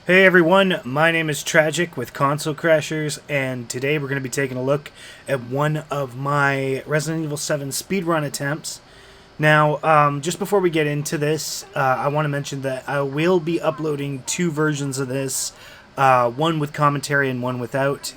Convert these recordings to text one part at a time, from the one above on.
Hey everyone, my name is Tradgik with Console Crashers, and today we're going to be taking a look at one of my Resident Evil 7 speedrun attempts. Now, just before we get into this, I want to mention that I will be uploading two versions of this, one with commentary and one without.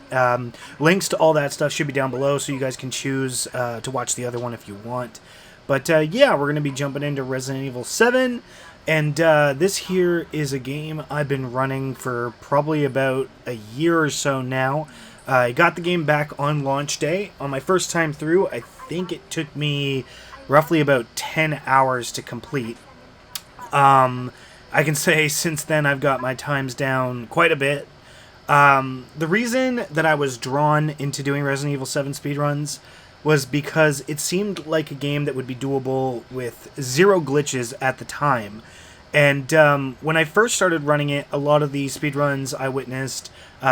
Links to all that stuff should be down below, so you guys can choose to watch the other one if you want. But yeah, we're going to be jumping into Resident Evil 7. And this here is a game I've been running for probably about a year or so now. I got the game back on launch day. On my first time through, I think it took me roughly about 10 hours to complete. I can say since then I've got my times down quite a bit. The reason that I was drawn into doing Resident Evil 7 speedruns was because it seemed like a game that would be doable with zero glitches at the time. And when I first started running it, a lot of the speedruns I witnessed,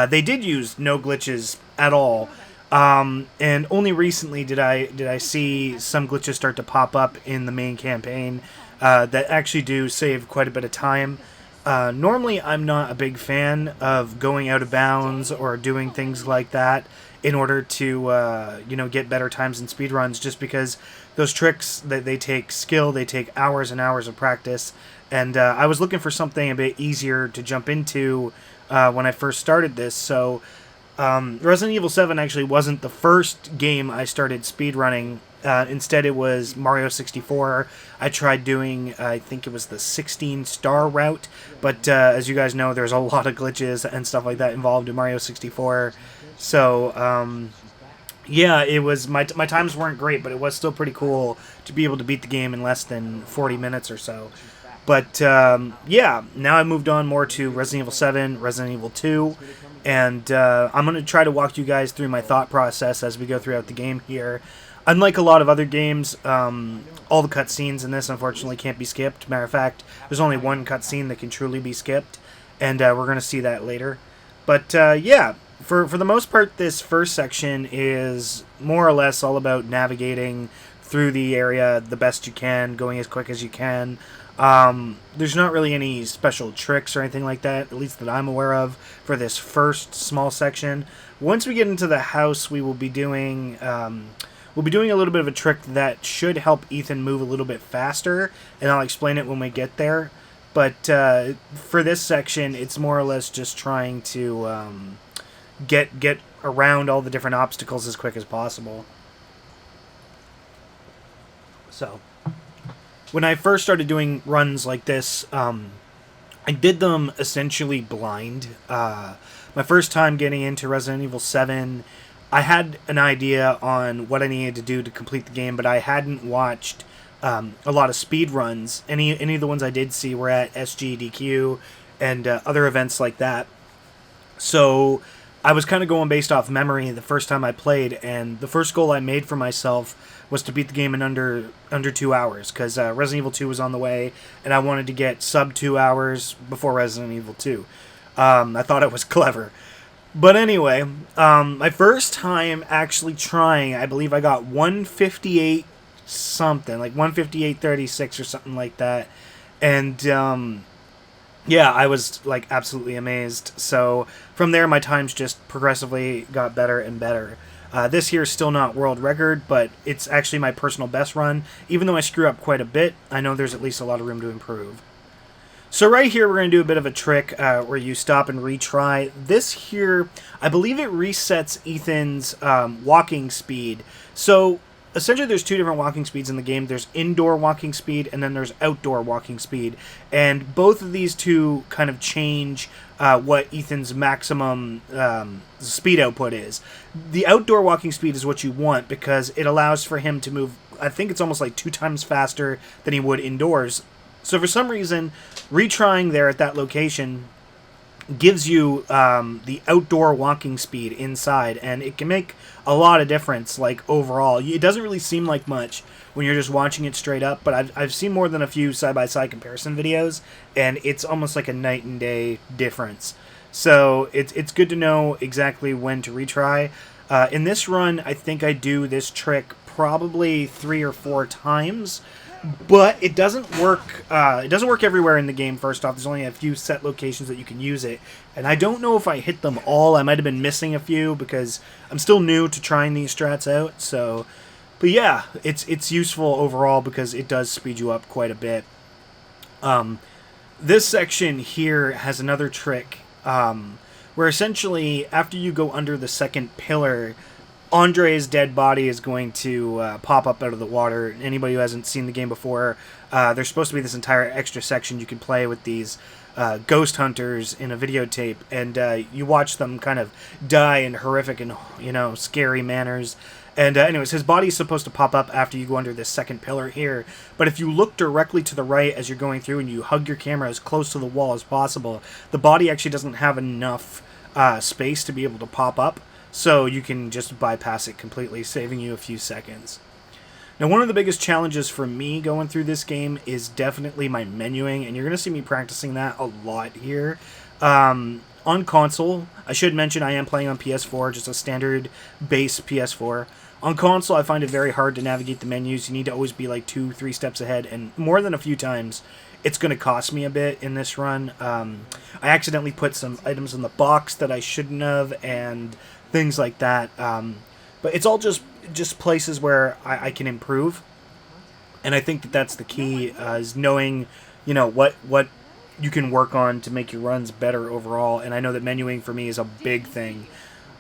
they did use no glitches at all. And only recently did I see some glitches start to pop up in the main campaign that actually do save quite a bit of time. Normally, I'm not a big fan of going out of bounds or doing things like that in order to get better times in speedruns, just because those tricks that they take skill, they take hours and hours of practice, and I was looking for something a bit easier to jump into when I first started this. So Resident Evil 7 actually wasn't the first game I started speedrunning. Instead, it was Mario 64. I tried doing, I think it was the 16-star route, but as you guys know, there's a lot of glitches and stuff like that involved in Mario 64. So, yeah, it was my times weren't great, but it was still pretty cool to be able to beat the game in less than 40 minutes or so. But, yeah, now I moved on more to Resident Evil 7, Resident Evil 2, and I'm going to try to walk you guys through my thought process as we go throughout the game here. Unlike a lot of other games, all the cutscenes in this, unfortunately, can't be skipped. Matter of fact, there's only one cutscene that can truly be skipped, and we're going to see that later. But, yeah, for the most part, this first section is more or less all about navigating through the area the best you can, going as quick as you can. There's not really any special tricks or anything like that, at least that I'm aware of, for this first small section. Once we get into the house, we will be doing... We'll be doing a little bit of a trick that should help Ethan move a little bit faster, and I'll explain it when we get there. But for this section, it's more or less just trying to get around all the different obstacles as quick as possible. So, when I first started doing runs like this, I did them essentially blind. My first time getting into Resident Evil 7... I had an idea on what I needed to do to complete the game, but I hadn't watched a lot of speed runs. Any of the ones I did see were at SGDQ and other events like that. So I was kind of going based off memory the first time I played, and the first goal I made for myself was to beat the game in under 2 hours, because Resident Evil 2 was on the way, and I wanted to get sub 2 hours before Resident Evil 2. I thought it was clever. But anyway, my first time actually trying, I believe I got 158 something, like 158.36 or something like that. And, yeah, I was, like, absolutely amazed. So, from there, my times just progressively got better and better. This here is still not world record, but it's actually my personal best run. Even though I screw up quite a bit, I know there's at least a lot of room to improve. So right here, we're going to do a bit of a trick where you stop and retry. This here, I believe it resets Ethan's walking speed. So essentially, there's two different walking speeds in the game. There's indoor walking speed, and then there's outdoor walking speed. And both of these two kind of change what Ethan's maximum speed output is. The outdoor walking speed is what you want because it allows for him to move, I think it's almost like 2 times faster than he would indoors. So for some reason, retrying there at that location gives you the outdoor walking speed inside, and it can make a lot of difference, like, overall. It doesn't really seem like much when you're just watching it straight up, but I've seen more than a few side-by-side comparison videos, and it's almost like a night and day difference. So it's good to know exactly when to retry. In this run, I think I do this trick probably 3 or 4 times, but it doesn't work. It doesn't work everywhere in the game. First off, there's only a few set locations that you can use it, and I don't know if I hit them all. I might have been missing a few because I'm still new to trying these strats out. So, but yeah, it's useful overall because it does speed you up quite a bit. This section here has another trick where essentially after you go under the second pillar, Andre's dead body is going to pop up out of the water. Anybody who hasn't seen the game before, there's supposed to be this entire extra section you can play with these ghost hunters in a videotape, and you watch them kind of die in horrific and scary manners. And anyways, his body's supposed to pop up after you go under this second pillar here. But if you look directly to the right as you're going through and you hug your camera as close to the wall as possible, the body actually doesn't have enough space to be able to pop up. So you can just bypass it completely, saving you a few seconds. Now, one of the biggest challenges for me going through this game is definitely my menuing, and you're going to see me practicing that a lot here. On console, I should mention I am playing on PS4, just a standard base PS4. On console, I find it very hard to navigate the menus. You need to always be like 2-3 steps ahead, and more than a few times, it's going to cost me a bit in this run. I accidentally put some items in the box that I shouldn't have, and things like that. But it's all just places where I can improve, and I think that that's the key, is knowing, what you can work on to make your runs better overall. And I know that menuing for me is a big thing.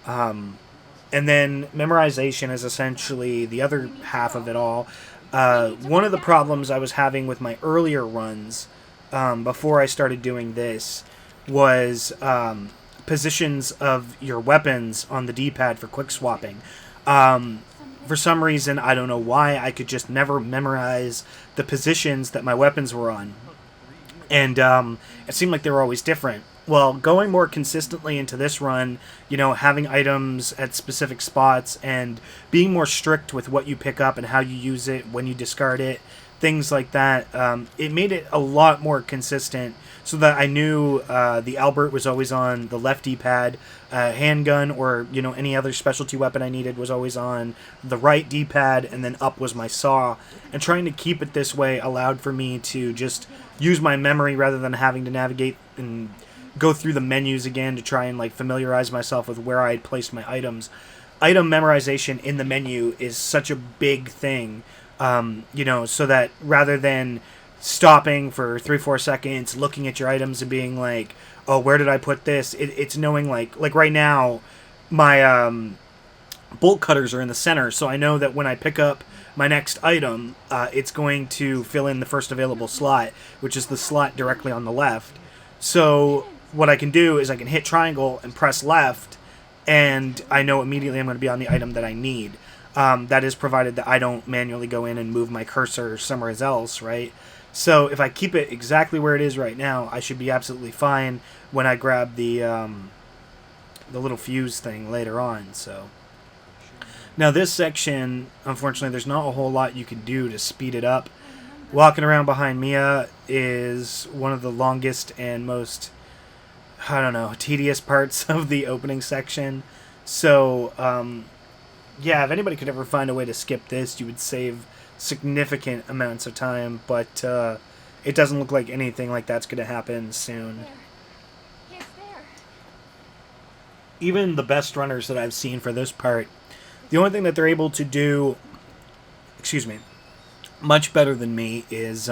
And then memorization is essentially the other half of it all. One of the problems I was having with my earlier runs before I started doing this was positions of your weapons on the D-pad for quick swapping. For some reason, I don't know why, I could just never memorize the positions that my weapons were on. And it seemed like they were always different. Well, going more consistently into this run, having items at specific spots and being more strict with what you pick up and how you use it, when you discard it, things like that, it made it a lot more consistent, so that I knew the Albert was always on the left D-pad, handgun or any other specialty weapon I needed was always on the right D-pad, and then up was my saw. And trying to keep it this way allowed for me to just use my memory rather than having to navigate and go through the menus again to try and familiarize myself with where I had placed my items. Item memorization in the menu is such a big thing, so that rather than stopping for 3-4 seconds, looking at your items and being like, oh, where did I put this? It's knowing, like right now, my bolt cutters are in the center, so I know that when I pick up my next item, it's going to fill in the first available slot, which is the slot directly on the left. So what I can do is I can hit triangle and press left, and I know immediately I'm going to be on the item that I need. That is provided that I don't manually go in and move my cursor somewhere else, right? So if I keep it exactly where it is right now, I should be absolutely fine when I grab the little fuse thing later on. So now this section, unfortunately, there's not a whole lot you can do to speed it up. Walking around behind Mia is one of the longest and most, tedious parts of the opening section. So, yeah, if anybody could ever find a way to skip this, you would save significant amounts of time, but it doesn't look like anything like that's going to happen soon. Even the best runners that I've seen for this part, the only thing that they're able to do, much better than me is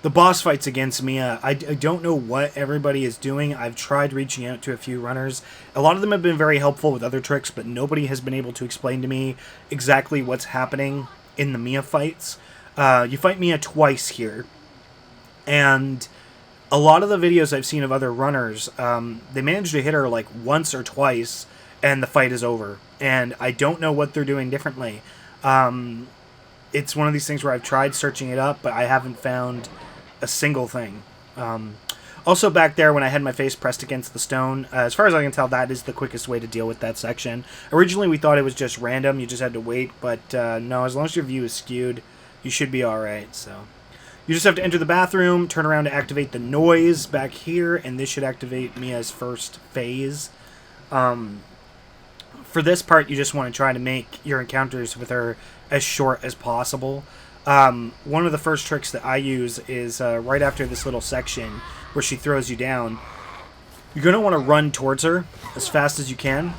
the boss fights against Mia. I don't know what everybody is doing. I've tried reaching out to a few runners. A lot of them have been very helpful with other tricks, but nobody has been able to explain to me exactly what's happening in the Mia fights. You fight Mia twice here, and a lot of the videos I've seen of other runners, they manage to hit her like once or twice, and the fight is over. And I don't know what they're doing differently. It's one of these things where I've tried searching it up, but I haven't found a single thing. Also back there, when I had my face pressed against the stone, as far as I can tell, that is the quickest way to deal with that section. Originally, we thought it was just random. You just had to wait, but no, as long as your view is skewed, you should be alright. So you just have to enter the bathroom, turn around to activate the noise back here, and this should activate Mia's first phase. for this part, you just want to try to make your encounters with her as short as possible. One of the first tricks that I use is right after this little section where she throws you down, you're going to want to run towards her as fast as you can,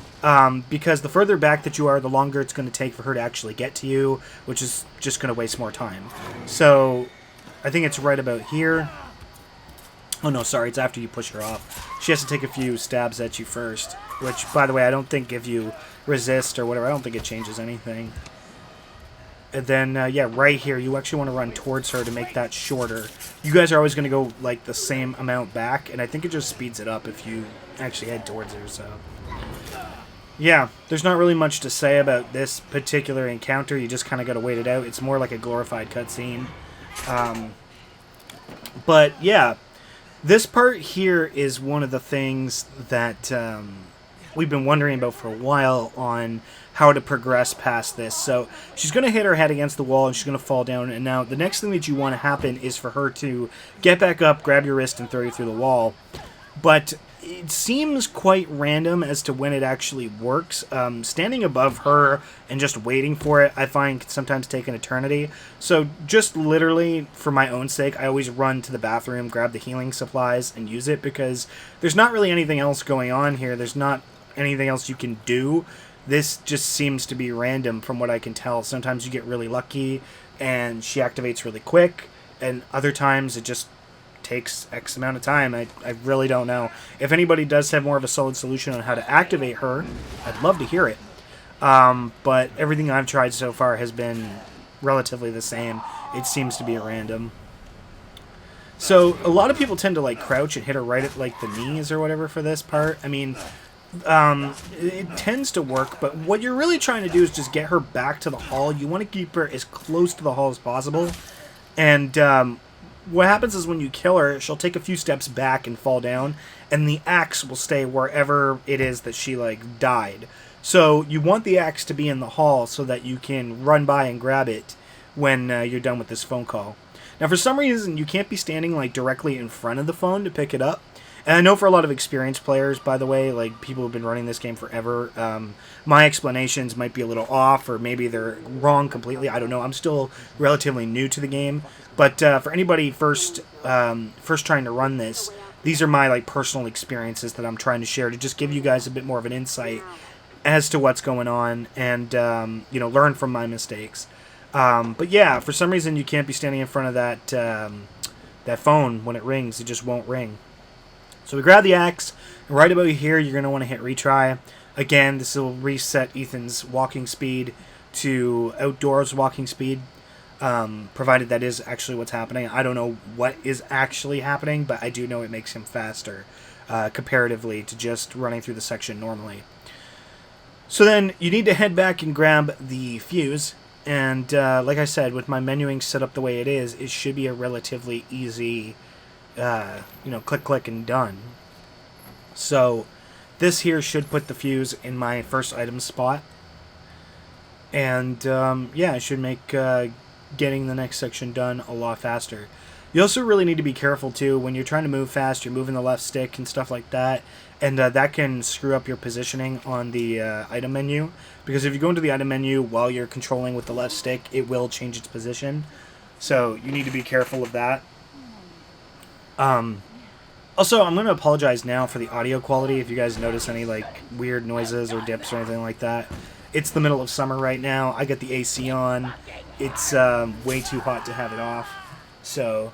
because the further back that you are, the longer it's going to take for her to actually get to you, which is just going to waste more time. So I think it's right about here. Oh no, sorry, it's after you push her off. She has to take a few stabs at you first, which, by the way, I don't think give you resist or whatever. I don't think it changes anything. And then, yeah, right here, you actually want to run towards her to make that shorter. You guys are always going to go, like, the same amount back, and I think it just speeds it up if you actually head towards her, so... Yeah, there's not really much to say about this particular encounter. You just kind of got to wait it out. It's more like a glorified cutscene. But, yeah... This part here is one of the things that we've been wondering about for a while on how to progress past this. So she's going to hit her head against the wall and she's going to fall down. And now the next thing that you want to happen is for her to get back up, grab your wrist, and throw you through the wall. But it seems quite random as to when it actually works. Standing above her and just waiting for it, I find can sometimes take an eternity. So just literally, for my own sake, I always run to the bathroom, grab the healing supplies, and use it, because there's not really anything else going on here. There's not anything else you can do. This just seems to be random from what I can tell. Sometimes you get really lucky, and she activates really quick, and other times it just takes X amount of time. I really don't know. If anybody does have more of a solid solution on how to activate her, I'd love to hear it. But everything I've tried so far has been relatively the same. It seems to be random. So a lot of people tend to like crouch and hit her right at like the knees or whatever for this part. I mean, it tends to work, but what you're really trying to do is just get her back to the hall. You want to keep her as close to the hall as possible. And what happens is when you kill her, she'll take a few steps back and fall down, and the axe will stay wherever it is that she, like, died. So you want the axe to be in the hall so that you can run by and grab it when you're done with this phone call. Now, for some reason, you can't be standing, like, directly in front of the phone to pick it up. And I know for a lot of experienced players, by the way, like, people who've been running this game forever, my explanations might be a little off, or maybe they're wrong completely. I don't know. I'm still relatively new to the game. But for anybody first trying to run this, these are my, like, personal experiences that I'm trying to share to just give you guys a bit more of an insight as to what's going on and, you know, learn from my mistakes. But yeah, for some reason you can't be standing in front of that phone when it rings. It just won't ring. So we grab the axe, and right about here you're going to want to hit retry. Again, this will reset Ethan's walking speed to outdoors walking speed, provided that is actually what's happening. I don't know what is actually happening, but I do know it makes him faster comparatively to just running through the section normally. So then you need to head back and grab the fuse, and like I said, with my menuing set up the way it is, it should be a relatively easy you know, click and done. So this here should put the fuse in my first item spot, and yeah, it should make getting the next section done a lot faster. You also really need to be careful too when you're trying to move fast. You're moving the left stick and stuff like that, and that can screw up your positioning on the item menu, because if you go into the item menu while you're controlling with the left stick, it will change its position. So you need to be careful of that. Also, I'm going to apologize now for the audio quality if you guys notice any, like, weird noises or dips or anything like that. It's the middle of summer right now. I got the AC on. It's way too hot to have it off. So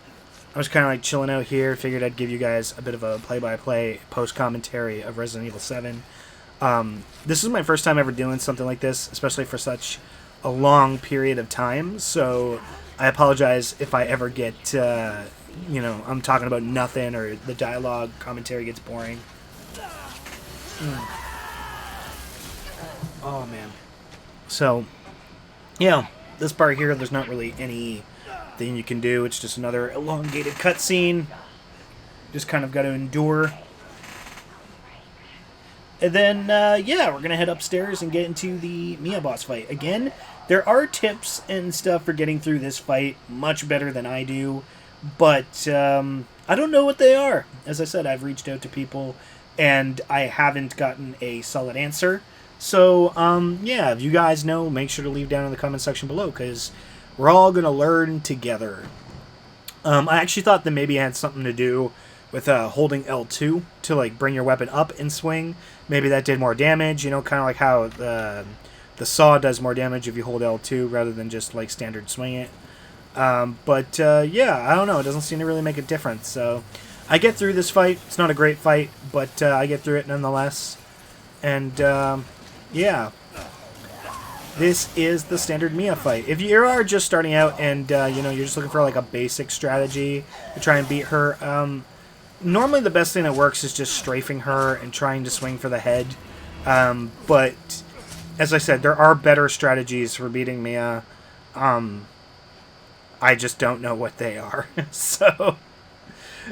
I was kind of, like, chilling out here. Figured I'd give you guys a bit of a play-by-play post-commentary of Resident Evil 7. This is my first time ever doing something like this, especially for such a long period of time. So I apologize if I ever get... you know, I'm talking about nothing, or the dialogue commentary gets boring. Oh, man. So, yeah, this part here, there's not really anything you can do. It's just another elongated cutscene. Just kind of got to endure. And then, yeah, we're going to head upstairs and get into the Mia boss fight. Again, there are tips and stuff for getting through this fight much better than I do. But I don't know what they are. As I said, I've reached out to people, and I haven't gotten a solid answer. So, yeah, if you guys know, make sure to leave down in the comment section below, because we're all going to learn together. I actually thought that maybe it had something to do with holding L2 to, like, bring your weapon up and swing. Maybe that did more damage, you know, kind of like how the saw does more damage if you hold L2 rather than just, like, standard swing it. But yeah, I don't know. It doesn't seem to really make a difference. So I get through this fight. It's not a great fight, but I get through it nonetheless. And yeah, this is the standard Mia fight. If you are just starting out and you know, you're just looking for like a basic strategy to try and beat her, normally the best thing that works is just strafing her and trying to swing for the head. But as I said, there are better strategies for beating Mia. I just don't know what they are. So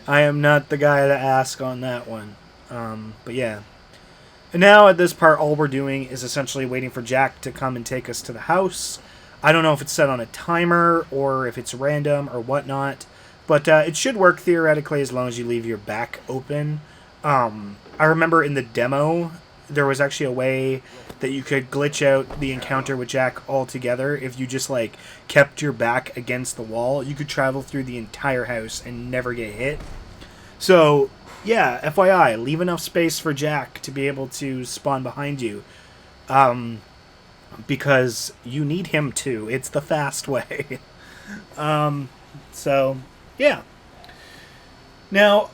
I am not the guy to ask on that one. But yeah. And now at this part, all we're doing is essentially waiting for Jack to come and take us to the house. I don't know if it's set on a timer or if it's random or whatnot. But it should work theoretically as long as you leave your back open. I remember in the demo, there was actually a way that you could glitch out the encounter with Jack altogether. If you just, like, kept your back against the wall, you could travel through the entire house and never get hit. So, yeah, FYI, leave enough space for Jack to be able to spawn behind you. Because you need him too. It's the fast way. So, yeah. Now,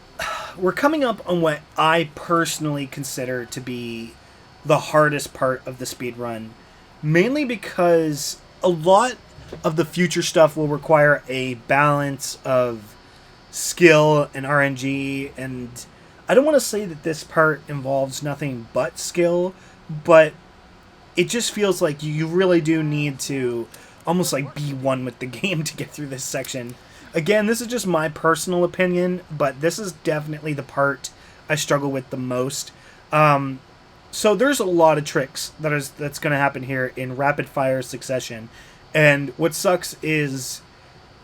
we're coming up on what I personally consider to be the hardest part of the speedrun, mainly because a lot of the future stuff will require a balance of skill and RNG, and I don't want to say that this part involves nothing but skill, but it just feels like you really do need to almost like be one with the game to get through this section. Again, this is just my personal opinion, but this is definitely the part I struggle with the most. So there's a lot of tricks that's going to happen here in rapid fire succession. And what sucks is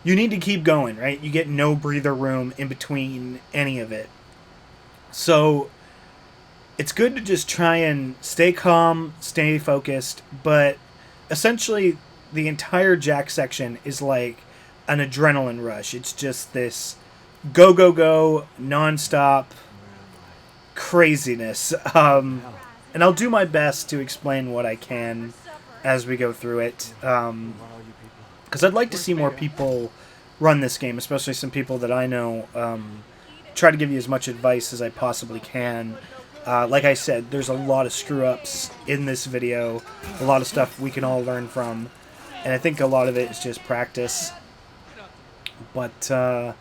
you need to keep going, right? You get no breather room in between any of it. So it's good to just try and stay calm, stay focused, but essentially the entire Jack section is like an adrenaline rush. It's just this go, go, go, nonstop craziness. And I'll do my best to explain what I can as we go through it. Because I'd like to see more people run this game, especially some people that I know. Try to give you as much advice as I possibly can. Like I said, there's a lot of screw-ups in this video. A lot of stuff we can all learn from. And I think a lot of it is just practice. But,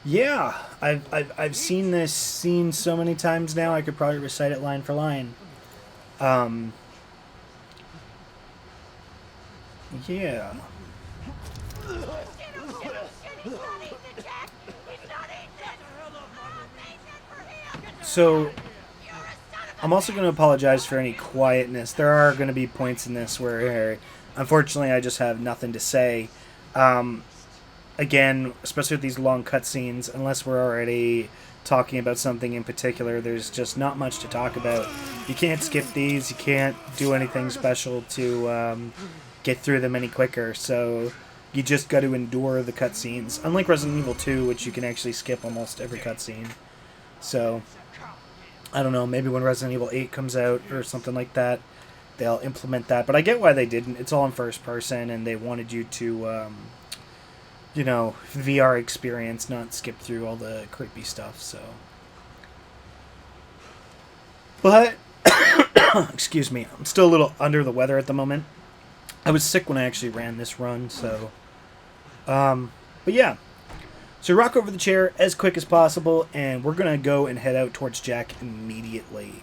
yeah, I've seen this scene so many times now, I could probably recite it line for line. Yeah. So, I'm also going to apologize for any quietness. There are going to be points in this where, unfortunately, I just have nothing to say. Again, especially with these long cutscenes, unless we're already talking about something in particular, there's just not much to talk about. You can't skip these, you can't do anything special to get through them any quicker, so you just got to endure the cutscenes. Unlike Resident Evil 2, which you can actually skip almost every cutscene. So, I don't know, maybe when Resident Evil 8 comes out or something like that, they'll implement that. But I get why they didn't. It's all in first person, and they wanted you to you know, VR experience, not skip through all the creepy stuff, so. But, excuse me, I'm still a little under the weather at the moment. I was sick when I actually ran this run, so. But yeah. So rock over the chair as quick as possible, and we're going to go and head out towards Jack immediately.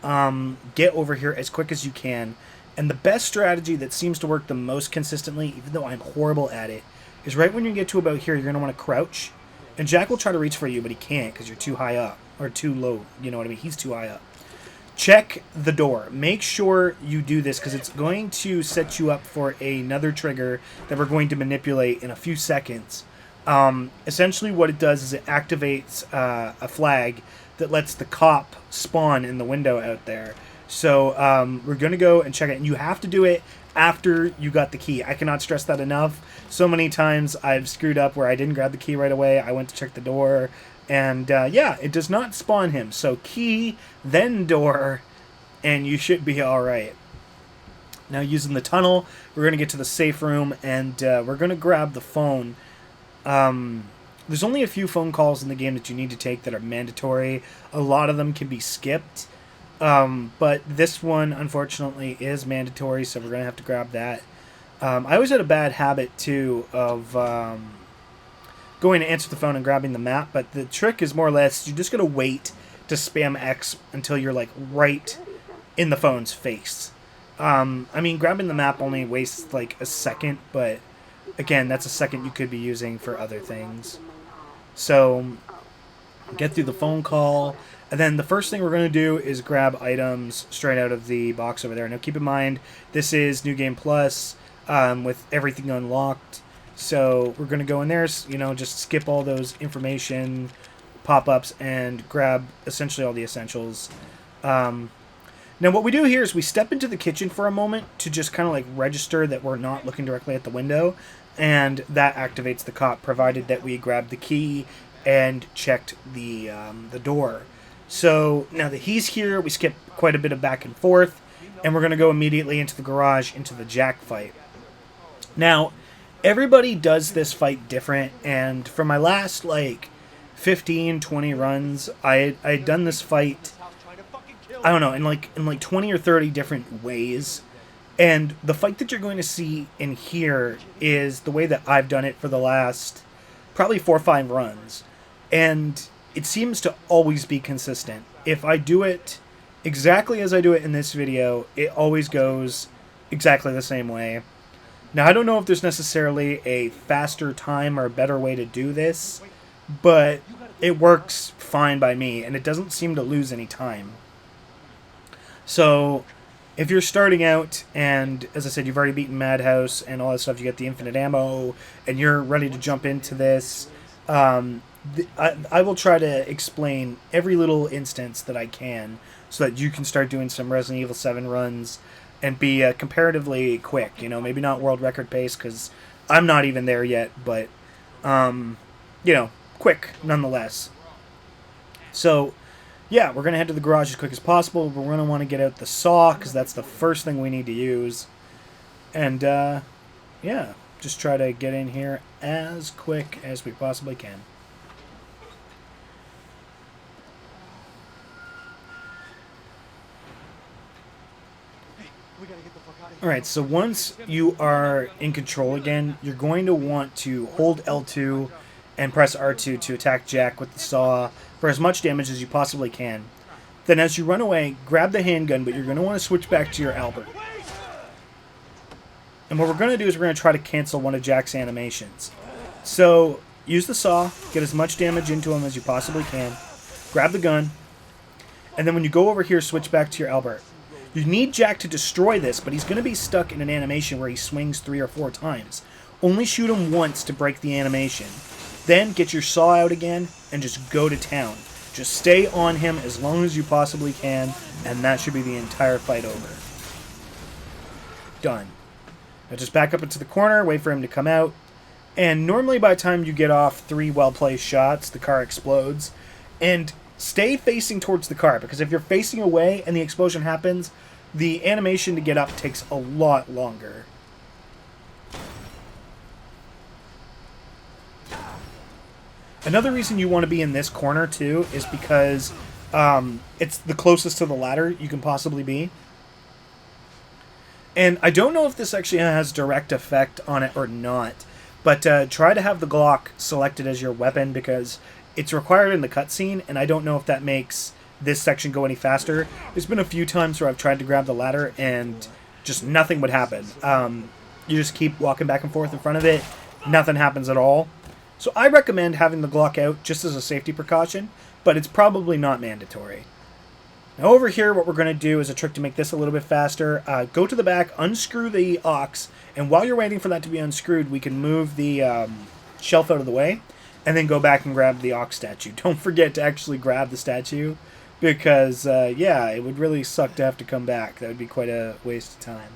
Get over here as quick as you can. And the best strategy that seems to work the most consistently, even though I'm horrible at it, is right when you get to about here, you're going to want to crouch. And Jack will try to reach for you, but he can't because you're too high up. Or too low, you know what I mean? He's too high up. Check the door. Make sure you do this because it's going to set you up for another trigger that we're going to manipulate in a few seconds. Essentially what it does is it activates a flag that lets the cop spawn in the window out there. So we're going to go and check it. And you have to do it after you got the key. I cannot stress that enough. So many times I've screwed up where I didn't grab the key right away. I went to check the door. And yeah, it does not spawn him. So key, then door, and you should be all right. Now using the tunnel, we're going to get to the safe room, and we're going to grab the phone. There's only a few phone calls in the game that you need to take that are mandatory. A lot of them can be skipped. But this one, unfortunately, is mandatory, so we're going to have to grab that. I always had a bad habit, too, of going to answer the phone and grabbing the map, but the trick is more or less you're just going to wait to spam X until you're, like, right in the phone's face. I mean, grabbing the map only wastes, like, a second, but, again, that's a second you could be using for other things. So, get through the phone call, and then the first thing we're going to do is grab items straight out of the box over there. Now, keep in mind, this is New Game Plus, with everything unlocked. So we're going to go in there, you know, just skip all those information pop-ups and grab essentially all the essentials. Now what we do here is we step into the kitchen for a moment to just kind of like register that we're not looking directly at the window, and that activates the cop, provided that we grab the key and checked the door. So now that he's here, we skip quite a bit of back and forth, and we're going to go immediately into the garage, into the Jack fight. Now, everybody does this fight different, and for my last, like, 15, 20 runs, I had done this fight, I don't know, in like 20 or 30 different ways, and the fight that you're going to see in here is the way that I've done it for the last probably 4 or 5 runs, and it seems to always be consistent. If I do it exactly as I do it in this video, it always goes exactly the same way. Now, I don't know if there's necessarily a faster time or a better way to do this, but it works fine by me, and it doesn't seem to lose any time. So, if you're starting out, and as I said, you've already beaten Madhouse and all that stuff, you get the infinite ammo, and you're ready to jump into this, I will try to explain every little instance that I can so that you can start doing some Resident Evil 7 runs and be comparatively quick, you know, maybe not world record pace, because I'm not even there yet, but, you know, quick nonetheless. So, yeah, we're going to head to the garage as quick as possible, but we're going to want to get out the saw, because that's the first thing we need to use. And, yeah, just try to get in here as quick as we possibly can. Alright, so once you are in control again, you're going to want to hold L2 and press R2 to attack Jack with the saw for as much damage as you possibly can. Then as you run away, grab the handgun, but you're going to want to switch back to your Albert. And what we're going to do is we're going to try to cancel one of Jack's animations. So, use the saw, get as much damage into him as you possibly can, grab the gun, and then when you go over here, switch back to your Albert. You need Jack to destroy this, but he's going to be stuck in an animation where he swings 3 or 4 times. Only shoot him once to break the animation. Then get your saw out again and just go to town. Just stay on him as long as you possibly can, and that should be the entire fight over. Done. Now just back up into the corner, wait for him to come out, and normally by the time you get off 3 well-placed shots, the car explodes, and stay facing towards the car, because if you're facing away and the explosion happens, the animation to get up takes a lot longer. Another reason you want to be in this corner, too, is because it's the closest to the ladder you can possibly be. And I don't know if this actually has direct effect on it or not, but try to have the Glock selected as your weapon, because it's required in the cutscene, and I don't know if that makes this section go any faster. There's been a few times where I've tried to grab the ladder, and just nothing would happen. You just keep walking back and forth in front of it, nothing happens at all. So I recommend having the Glock out just as a safety precaution, but it's probably not mandatory. Now over here, what we're going to do is a trick to make this a little bit faster. Go to the back, unscrew the aux, and while you're waiting for that to be unscrewed, we can move the shelf out of the way, and then go back and grab the aux statue. Don't forget to actually grab the statue, because, yeah, it would really suck to have to come back. That would be quite a waste of time.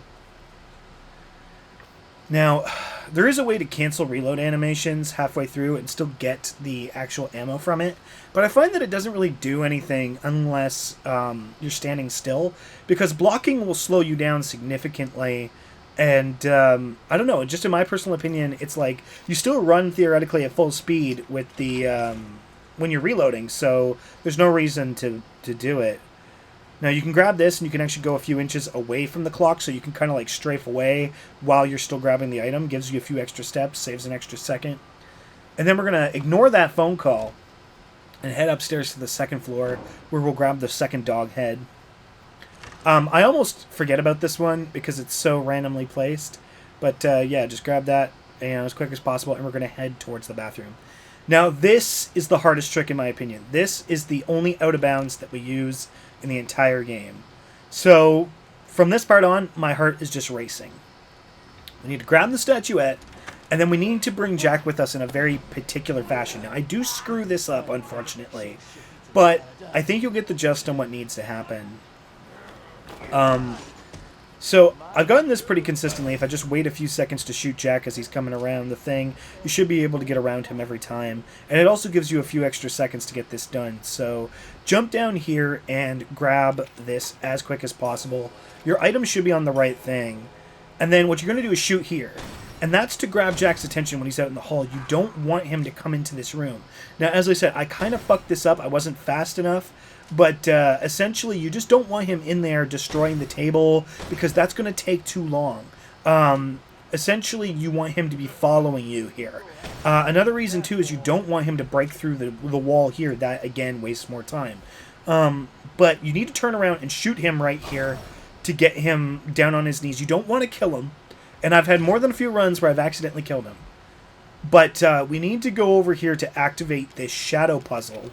Now, there is a way to cancel reload animations halfway through and still get the actual ammo from it, but I find that it doesn't really do anything unless you're standing still, because blocking will slow you down significantly, and I don't know, just in my personal opinion, it's like you still run theoretically at full speed with the when you're reloading, so there's no reason to do it. Now you can grab this and you can actually go a few inches away from the clock, so you can kind of like strafe away while you're still grabbing the item. Gives you a few extra steps, saves an extra second. And then we're going to ignore that phone call and head upstairs to the second floor where we'll grab the second dog head. I almost forget about this one because it's so randomly placed. But yeah, just grab that as quick as possible, and we're going to head towards the bathroom. Now this is the hardest trick in my opinion. This is the only out of bounds that we use in the entire game. So from this part on, my heart is just racing. We need to grab the statuette, and then we need to bring Jack with us in a very particular fashion. Now I do screw this up, unfortunately, but I think you'll get the gist on what needs to happen. So I've gotten this pretty consistently. If I just wait a few seconds to shoot Jack as he's coming around the thing, you should be able to get around him every time. And it also gives you a few extra seconds to get this done. So jump down here and grab this as quick as possible. Your item should be on the right thing. And then what you're going to do is shoot here. And that's to grab Jack's attention when he's out in the hall. You don't want him to come into this room. Now, as I said, I kind of fucked this up. I wasn't fast enough. But essentially, you just don't want him in there destroying the table, because that's going to take too long. Essentially, you want him to be following you here. Another reason, too, is you don't want him to break through the wall here. That, again, wastes more time. But you need to turn around and shoot him right here to get him down on his knees. You don't want to kill him. And I've had more than a few runs where I've accidentally killed him. But we need to go over here to activate this shadow puzzle,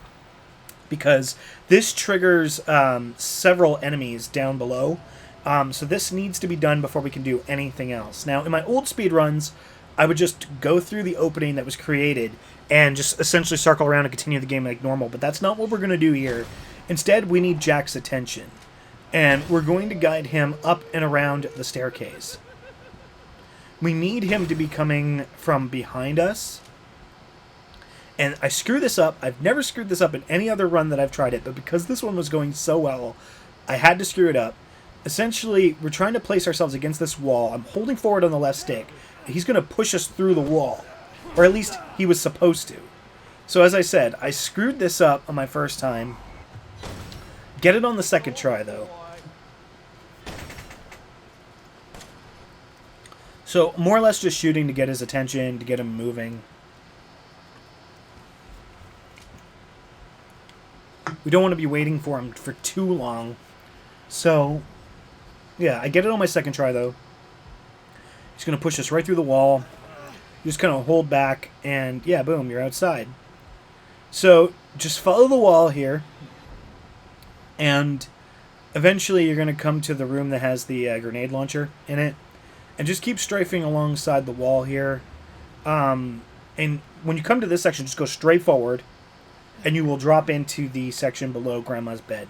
because this triggers several enemies down below. So this needs to be done before we can do anything else. Now, in my old speedruns, I would just go through the opening that was created and just essentially circle around and continue the game like normal. But that's not what we're going to do here. Instead, we need Jack's attention. And we're going to guide him up and around the staircase. We need him to be coming from behind us. And I screw this up. I've never screwed this up in any other run that I've tried it, but because this one was going so well, I had to screw it up. Essentially, we're trying to place ourselves against this wall. I'm holding forward on the left stick. He's going to push us through the wall. Or at least he was supposed to. So as I said, I screwed this up on my first time. Get it on the second try, though. So, more or less just shooting to get his attention, to get him moving. We don't want to be waiting for him for too long. So, yeah, I get it on my second try, though. He's going to push us right through the wall. You just kind of hold back, and yeah, boom, you're outside. So, just follow the wall here. And eventually you're going to come to the room that has the grenade launcher in it. And just keep strafing alongside the wall here. And when you come to this section, just go straight forward. And you will drop into the section below Grandma's bed.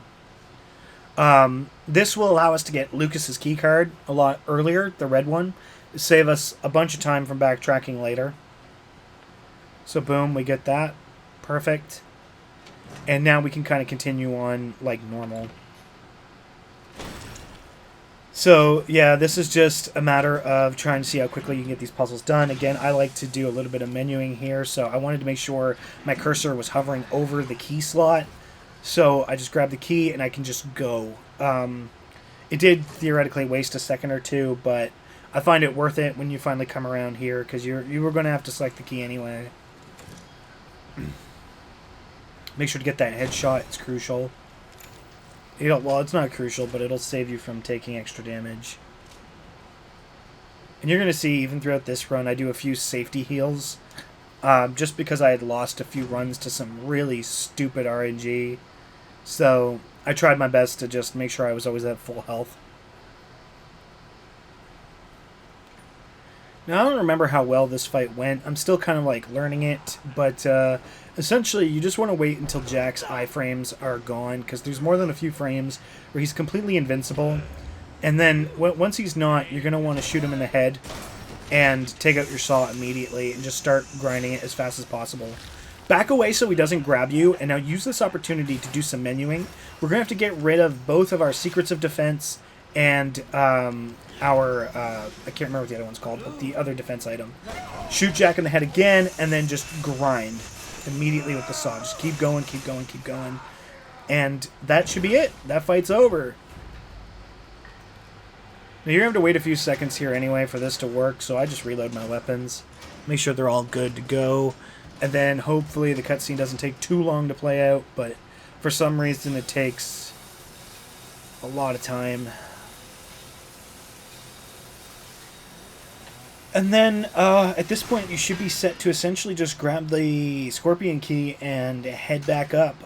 This will allow us to get Lucas's keycard a lot earlier, the red one. Save us a bunch of time from backtracking later. So boom, we get that. Perfect. And now we can kind of continue on like normal. So, yeah, this is just a matter of trying to see how quickly you can get these puzzles done. Again, I like to do a little bit of menuing here, so I wanted to make sure my cursor was hovering over the key slot. So I just grab the key and I can just go. It did theoretically waste a second or two, but I find it worth it when you finally come around here, because you were going to have to select the key anyway. Make sure to get that headshot, it's crucial. Well, it's not crucial, but it'll save you from taking extra damage. And you're going to see, even throughout this run, I do a few safety heals. Just because I had lost a few runs to some really stupid RNG. So, I tried my best to just make sure I was always at full health. Now, I don't remember how well this fight went. I'm still kind of like learning it, but essentially you just want to wait until Jack's iframes are gone, because there's more than a few frames where he's completely invincible. And then once he's not, you're going to want to shoot him in the head and take out your saw immediately and just start grinding it as fast as possible. Back away so he doesn't grab you, and now use this opportunity to do some menuing. We're going to have to get rid of both of our Secrets of Defense and our, I can't remember what the other one's called, but the other defense item. Shoot Jack in the head again, and then just grind immediately with the saw. Just keep going, keep going, keep going. And that should be it. That fight's over. Now you're going to have to wait a few seconds here anyway for this to work, so I just reload my weapons. Make sure they're all good to go. And then hopefully the cutscene doesn't take too long to play out, but for some reason it takes a lot of time. And then, at this point, you should be set to essentially just grab the Scorpion Key and head back up.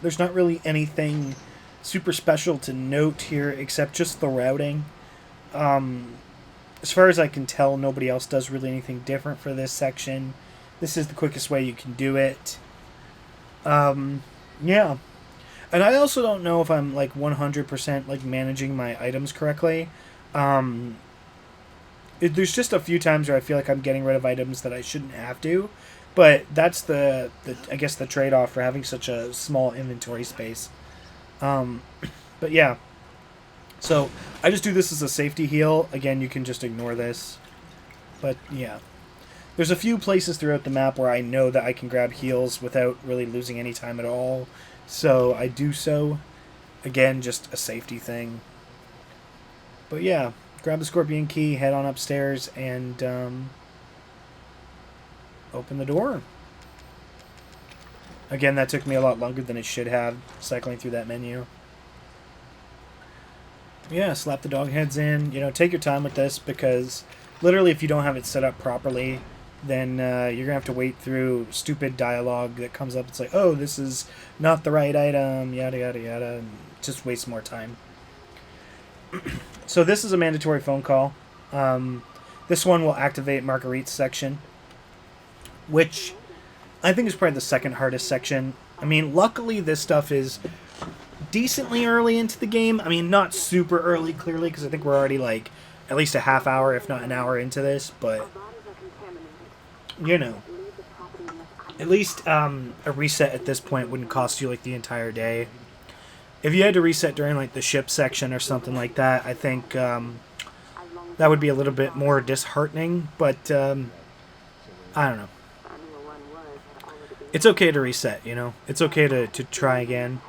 There's not really anything super special to note here, except just the routing. As far as I can tell, nobody else does really anything different for this section. This is the quickest way you can do it. Yeah. And I also don't know if I'm, like, 100%, like, managing my items correctly. There's just a few times where I feel like I'm getting rid of items that I shouldn't have to, but that's I guess the trade-off for having such a small inventory space. But yeah, so I just do this as a safety heal. Again, you can just ignore this, but yeah. There's a few places throughout the map where I know that I can grab heals without really losing any time at all, so I do so. Again, just a safety thing. But yeah. Grab the Scorpion Key, head on upstairs, and open the door. Again, that took me a lot longer than it should have, cycling through that menu. Yeah, slap the dog heads in. You know, take your time with this, because literally if you don't have it set up properly, then you're going to have to wait through stupid dialogue that comes up. It's like, oh, this is not the right item, yada, yada, yada, and just waste more time. So this is a mandatory phone call. This one will activate Marguerite's section, which I think is probably the second hardest section. I mean, luckily this stuff is decently early into the game. I mean, not super early, clearly, because I think we're already, like, at least a half hour, if not an hour into this, but, you know. At least a reset at this point wouldn't cost you, like, the entire day. If you had to reset during, like, the ship section or something like that, I think that would be a little bit more disheartening, but I don't know. It's okay to reset, you know? It's okay to try again.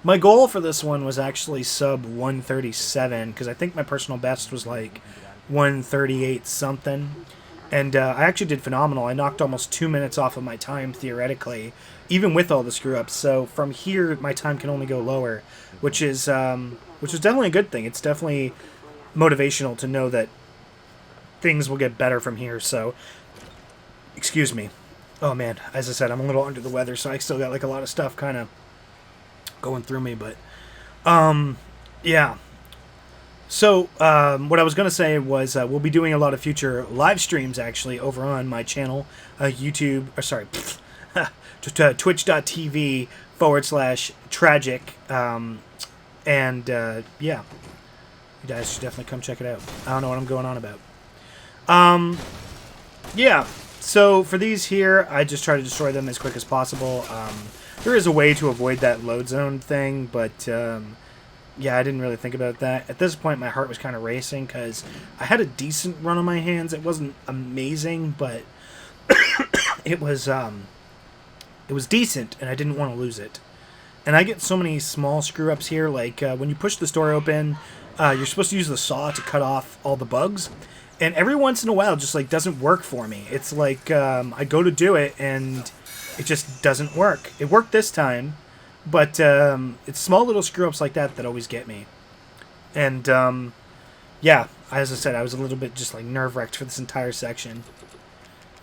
My goal for this one was actually sub 137, because I think my personal best was, like, 138 something. And I actually did phenomenal. I knocked almost 2 minutes off of my time, theoretically, even with all the screw-ups. So from here, my time can only go lower, which is definitely a good thing. It's definitely motivational to know that things will get better from here. So, excuse me. Oh, man, as I said, I'm a little under the weather, so I still got, like, a lot of stuff kind of going through me. But, yeah. So, what I was going to say was we'll be doing a lot of future live streams, actually, over on my channel, YouTube, or sorry, twitch.tv/Tradgik, and, yeah, you guys should definitely come check it out. I don't know what I'm going on about. Yeah, so for these here, I just try to destroy them as quick as possible. There is a way to avoid that load zone thing, but, yeah, I didn't really think about that. At this point, my heart was kind of racing because I had a decent run on my hands. It wasn't amazing, but it was decent, and I didn't want to lose it. And I get so many small screw-ups here, like when you push this door open, you're supposed to use the saw to cut off all the bugs, and every once in a while it just, like, doesn't work for me. It's like I go to do it, and it just doesn't work. It worked this time. But it's small little screw-ups like that that always get me. And, yeah, as I said, I was a little bit just, like, nerve-wracked for this entire section.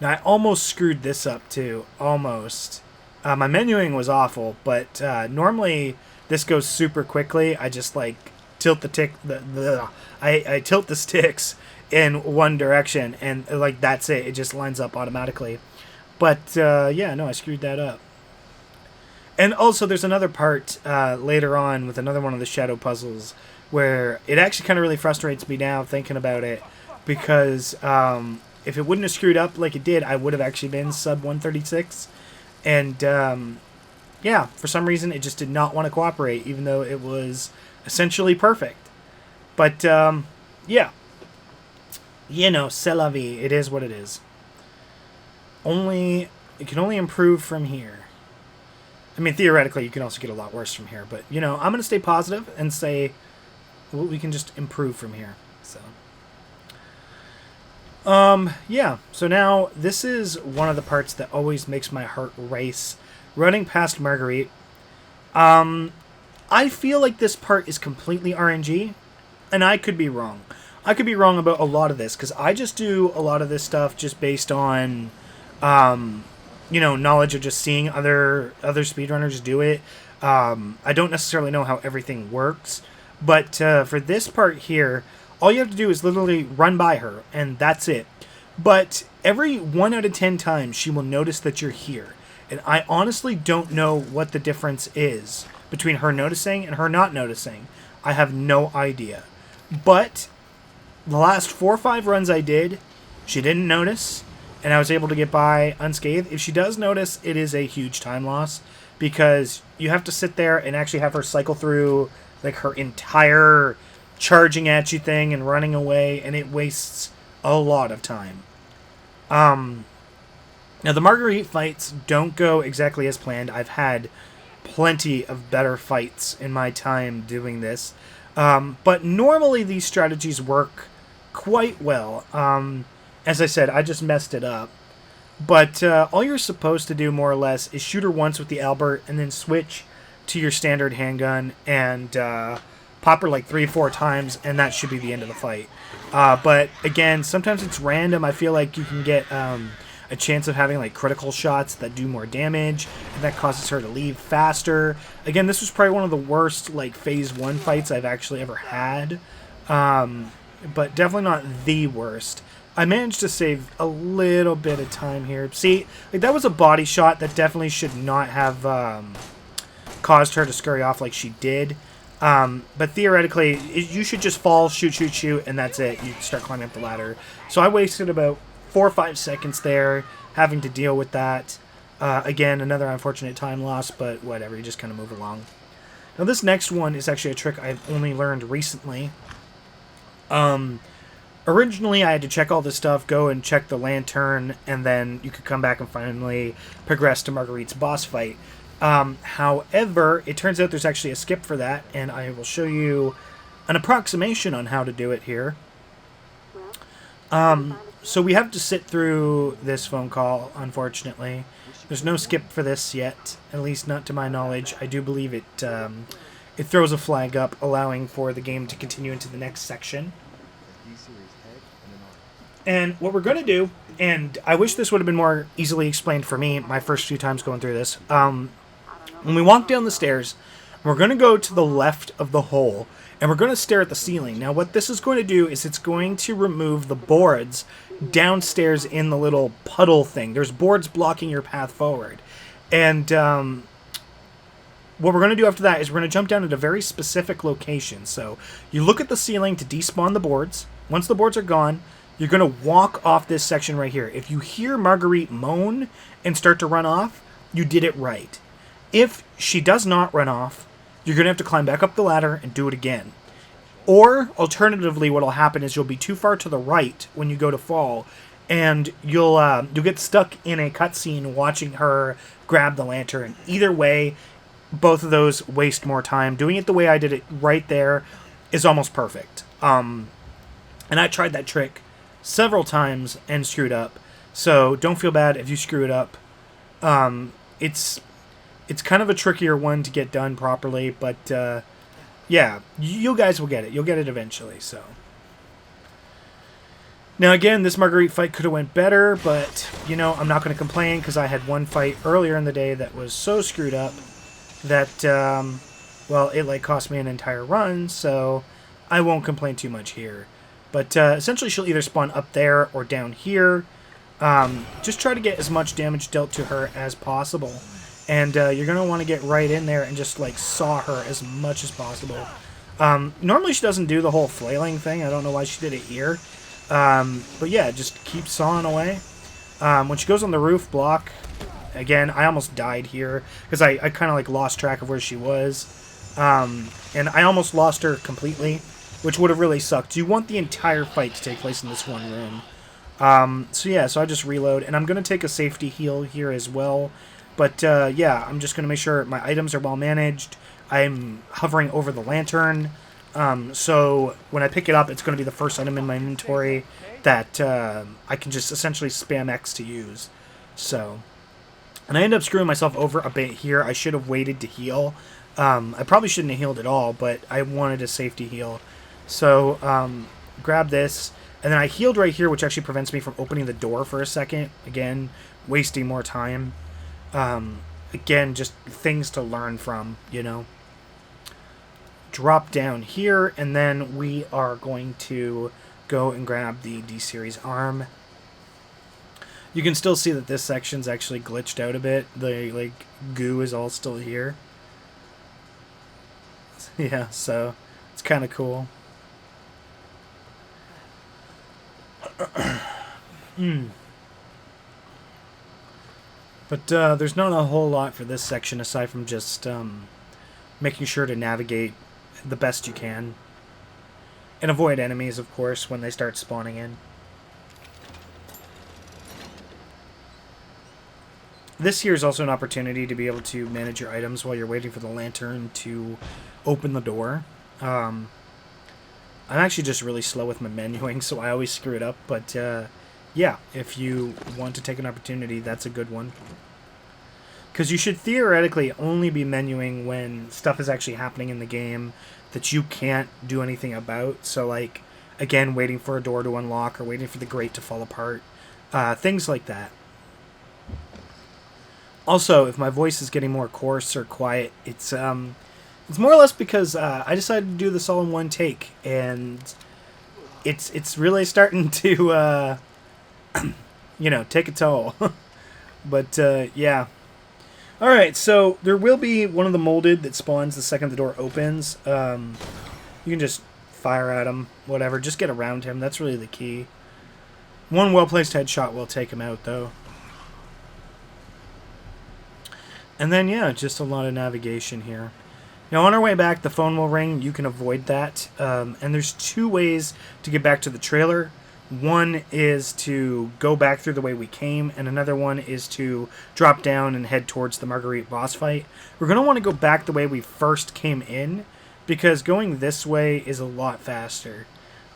Now, I almost screwed this up, too. Almost. My menuing was awful, but normally this goes super quickly. I just, like, tilt the I tilt the sticks, in one direction, and like that's it. It just lines up automatically. But yeah, no, I screwed that up. And also, there's another part later on with another one of the shadow puzzles where it actually kind of really frustrates me now thinking about it, because if it wouldn't have screwed up like it did, I would have actually been sub 136. And yeah, for some reason, it just did not want to cooperate, even though it was essentially perfect. But yeah, you know, c'est la vie. It is what it is. It can only improve from here. I mean, theoretically, you can also get a lot worse from here. But, you know, I'm going to stay positive and say, well, we can just improve from here. So, yeah. So now, this is one of the parts that always makes my heart race. Running past Marguerite. I feel like this part is completely RNG. And I could be wrong. I could be wrong about a lot of this, because I just do a lot of this stuff just based on... you know, knowledge of just seeing other speedrunners do it. I don't necessarily know how everything works, but for this part here, all you have to do is literally run by her, and that's it. But every 1 out of 10 times, she will notice that you're here, and I honestly don't know what the difference is between her noticing and her not noticing. I have no idea. But the last 4 or 5 runs I did, she didn't notice, and I was able to get by unscathed. If she does notice, it is a huge time loss, because you have to sit there and actually have her cycle through like her entire charging at you thing and running away, and it wastes a lot of time. Now, the Marguerite fights don't go exactly as planned. I've had plenty of better fights in my time doing this. But normally these strategies work quite well. As I said, I just messed it up. But all you're supposed to do, more or less, is shoot her once with the Albert and then switch to your standard handgun and pop her like 3 or 4 times, and that should be the end of the fight. But again, sometimes it's random. I feel like you can get a chance of having like critical shots that do more damage, and that causes her to leave faster. Again, this was probably one of the worst like phase 1 fights I've actually ever had. But definitely not the worst. I managed to save a little bit of time here. See, like that was a body shot that definitely should not have caused her to scurry off like she did. But theoretically, you should just fall, shoot, shoot, shoot, and that's it. You start climbing up the ladder. So I wasted about 4 or 5 seconds there having to deal with that. Again, another unfortunate time loss, but whatever. You just kind of move along. Now this next one is actually a trick I've only learned recently. Originally, I had to check all this stuff, go and check the lantern, and then you could come back and finally progress to Marguerite's boss fight. However, it turns out there's actually a skip for that, and I will show you an approximation on how to do it here. So we have to sit through this phone call, unfortunately. There's no skip for this yet, at least not to my knowledge. I do believe it throws a flag up, allowing for the game to continue into the next section. And what we're going to do, and I wish this would have been more easily explained for me my first few times going through this. When we walk down the stairs, we're going to go to the left of the hole, and we're going to stare at the ceiling. Now, what this is going to do is it's going to remove the boards downstairs in the little puddle thing. There's boards blocking your path forward. And what we're going to do after that is we're going to jump down at a very specific location. So you look at the ceiling to despawn the boards. Once the boards are gone, you're going to walk off this section right here. If you hear Marguerite moan and start to run off, you did it right. If she does not run off, you're going to have to climb back up the ladder and do it again. Or, alternatively, what will happen is you'll be too far to the right when you go to fall, and you'll get stuck in a cutscene watching her grab the lantern. Either way, both of those waste more time. Doing it the way I did it right there is almost perfect. And I tried that trick several times and screwed up. So don't feel bad if you screw it up. It's kind of a trickier one to get done properly, but yeah, you guys will get it. You'll get it eventually. So now again, this Marguerite fight could have went better, but you know, I'm not going to complain because I had one fight earlier in the day that was so screwed up that well, it like cost me an entire run, so I won't complain too much here. But essentially she'll either spawn up there or down here. Just try to get as much damage dealt to her as possible. And you're going to want to get right in there and just like saw her as much as possible. Normally she doesn't do the whole flailing thing. I don't know why she did it here. But yeah, just keep sawing away. When she goes on the roof block, again, I almost died here because I kind of like lost track of where she was. And I almost lost her completely, which would have really sucked. You want the entire fight to take place in this one room. So yeah, so I just reload, and I'm going to take a safety heal here as well. But yeah, I'm just going to make sure my items are well managed. I'm hovering over the lantern, so when I pick it up, it's going to be the first item in my inventory that I can just essentially spam X to use. So, and I end up screwing myself over a bit here. I should have waited to heal. I probably shouldn't have healed at all, but I wanted a safety heal. So, grab this, and then I healed right here, which actually prevents me from opening the door for a second. Again, wasting more time. Again, just things to learn from, you know. Drop down here, and then we are going to go and grab the D-Series arm. You can still see that this section's actually glitched out a bit. The like goo is all still here. Yeah, so it's kind of cool. But there's not a whole lot for this section aside from just making sure to navigate the best you can. And avoid enemies, of course, when they start spawning in. This here is also an opportunity to be able to manage your items while you're waiting for the lantern to open the door. I'm actually just really slow with my menuing, so I always screw it up. But yeah, if you want to take an opportunity, that's a good one. Because you should theoretically only be menuing when stuff is actually happening in the game that you can't do anything about. So, like, again, waiting for a door to unlock or waiting for the grate to fall apart. Things like that. Also, if my voice is getting more coarse or quiet, it's more or less because I decided to do this all in one take. And it's really starting to, you know, take a toll. But, yeah. Alright, so there will be one of the molded that spawns the second the door opens. You can just fire at him, whatever. Just get around him. That's really the key. One well-placed headshot will take him out, though. And then, yeah, just a lot of navigation here. Now, on our way back, the phone will ring. You can avoid that. And there's two ways to get back to the trailer. One is to go back through the way we came, and another one is to drop down and head towards the Marguerite boss fight. We're going to want to go back the way we first came in, because going this way is a lot faster.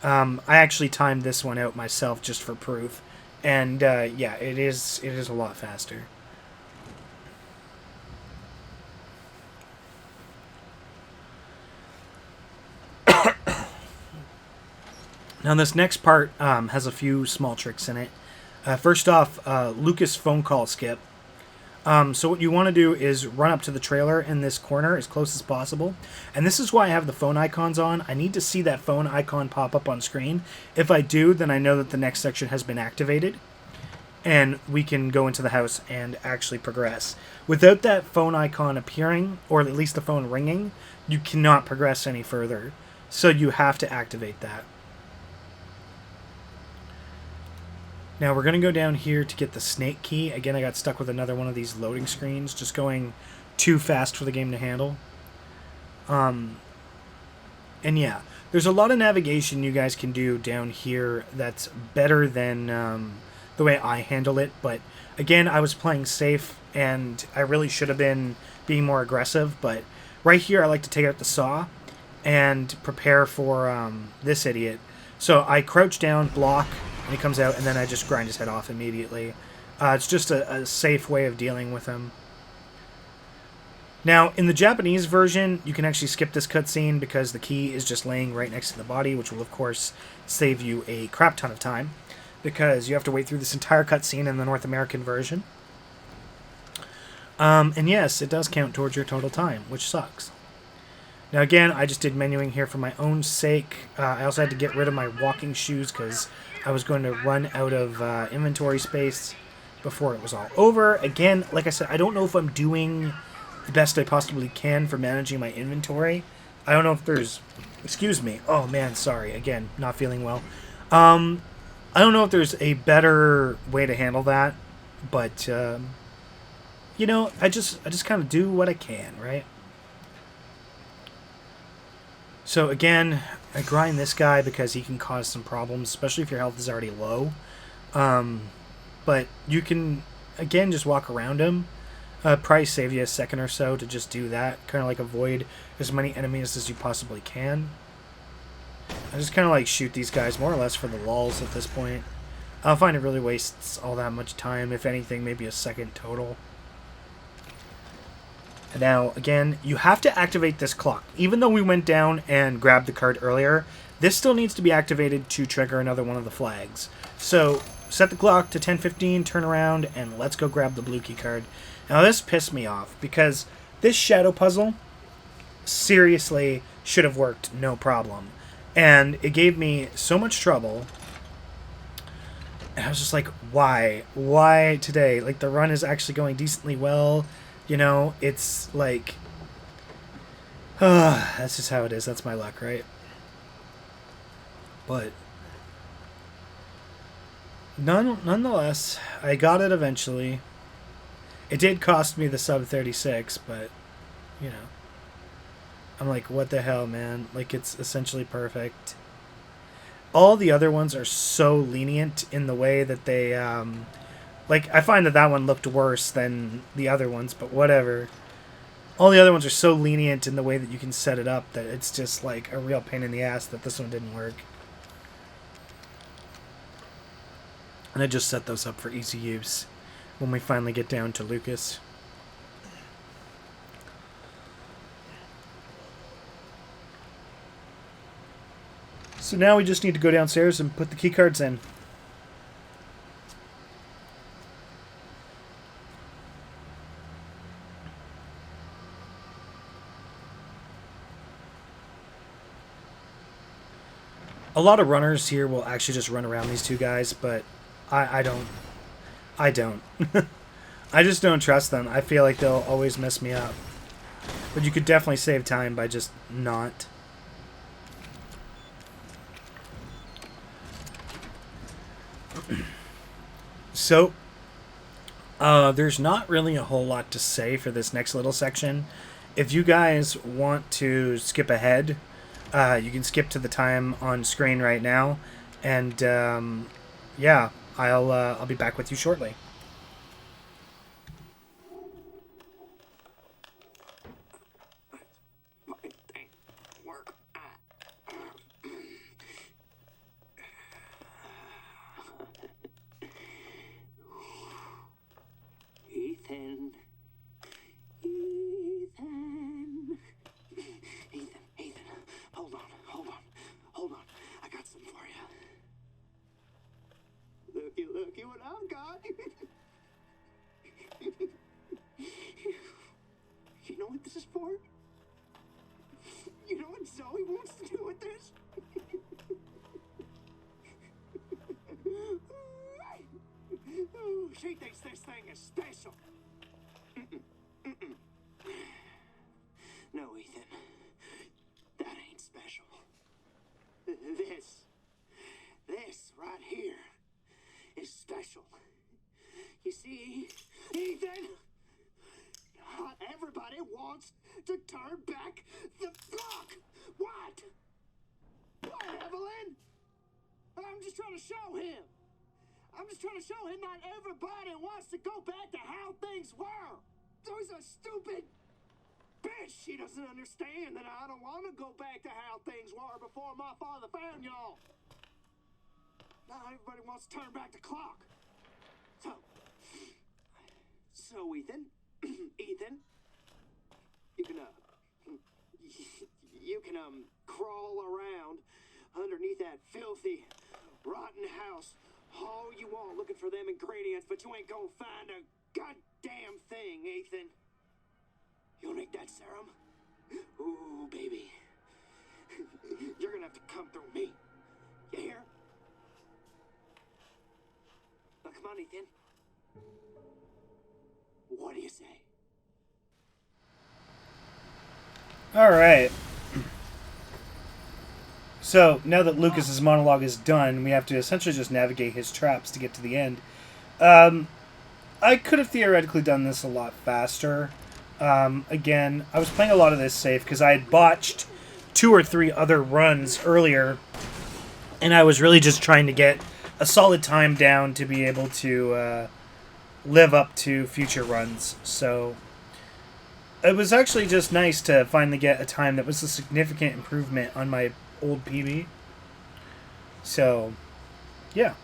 I actually timed this one out myself just for proof, and yeah, it is a lot faster. Now, this next part has a few small tricks in it. First off, Lucas phone call skip. So what you want to do is run up to the trailer in this corner as close as possible. And this is why I have the phone icons on. I need to see that phone icon pop up on screen. If I do, then I know that the next section has been activated. And we can go into the house and actually progress. Without that phone icon appearing, or at least the phone ringing, you cannot progress any further. So you have to activate that. Now we're going to go down here to get the snake key. Again, I got stuck with another one of these loading screens, just going too fast for the game to handle. And yeah, there's a lot of navigation you guys can do down here that's better than the way I handle it. But again, I was playing safe, and I really should have been being more aggressive. But right here, I like to take out the saw and prepare for this idiot. So I crouch down, block, and he comes out, and then I just grind his head off immediately. It's just a safe way of dealing with him. Now, in the Japanese version, you can actually skip this cutscene because the key is just laying right next to the body, which will, of course, save you a crap ton of time because you have to wait through this entire cutscene in the North American version. And yes, it does count towards your total time, which sucks. Now again, I just did menuing here for my own sake. I also had to get rid of my walking shoes because I was going to run out of inventory space before it was all over. Again, like I said, I don't know if I'm doing the best I possibly can for managing my inventory. I don't know if there's... Excuse me. Oh man, sorry. Again, not feeling well. I don't know if there's a better way to handle that, but you know, I just kind of do what I can, right? So again, I grind this guy because he can cause some problems, especially if your health is already low. But you can, again, just walk around him. Probably save you a second or so to just do that. Kind of like avoid as many enemies as you possibly can. I just kind of like shoot these guys more or less for the lulz at this point. I don't find it really wastes all that much time. If anything, maybe a second total. Now, again, you have to activate this clock. Even though we went down and grabbed the card earlier, this still needs to be activated to trigger another one of the flags. So, set the clock to 10:15, turn around, and let's go grab the blue key card. Now, this pissed me off, because this shadow puzzle seriously should have worked no problem. And it gave me so much trouble. And I was just like, why? Why today? Like, the run is actually going decently well. You know, it's like... that's just how it is. That's my luck, right? But... nonetheless, I got it eventually. It did cost me the sub 36, but, you know. I'm like, what the hell, man? Like, it's essentially perfect. All the other ones are so lenient in the way that they... like, I find that that one looked worse than the other ones, but whatever. All the other ones are so lenient in the way that you can set it up that it's just, like, a real pain in the ass that this one didn't work. And I just set those up for easy use when we finally get down to Lucas. So now we just need to go downstairs and put the keycards in. A lot of runners here will actually just run around these two guys, but I don't. I don't. I just don't trust them. I feel like they'll always mess me up. But you could definitely save time by just not. So, there's not really a whole lot to say for this next little section. If you guys want to skip ahead, you can skip to the time on screen right now, and yeah, I'll be back with you shortly. Ethan. Hold on. I got something for you. Looky what I've got. You know what this is for? You know what Zoe wants to do with this? She thinks this thing is special. No, Ethan. That ain't special. This right here is special. You see, Ethan, not everybody wants to turn back the clock. What? What, Evelyn? I'm just trying to show him. Not everybody wants to go back to how things were. There's a stupid bitch. She doesn't understand that I don't want to go back to how things were before my father found y'all. Not everybody wants to turn back the clock. So Ethan, you can crawl around underneath that filthy, rotten house all you want looking for them ingredients, but you ain't gonna find a goddamn thing, Ethan. You'll need that serum. Ooh, baby. You're gonna have to come through me. You hear? Now, come on, Ethan. What do you say? Alright. So, now that Lucas's monologue is done, we have to essentially just navigate his traps to get to the end. I could have theoretically done this a lot faster. Again, I was playing a lot of this safe because I had botched 2 or 3 other runs earlier, and I was really just trying to get a solid time down to be able to live up to future runs. So it was actually just nice to finally get a time that was a significant improvement on my old PB. So, yeah.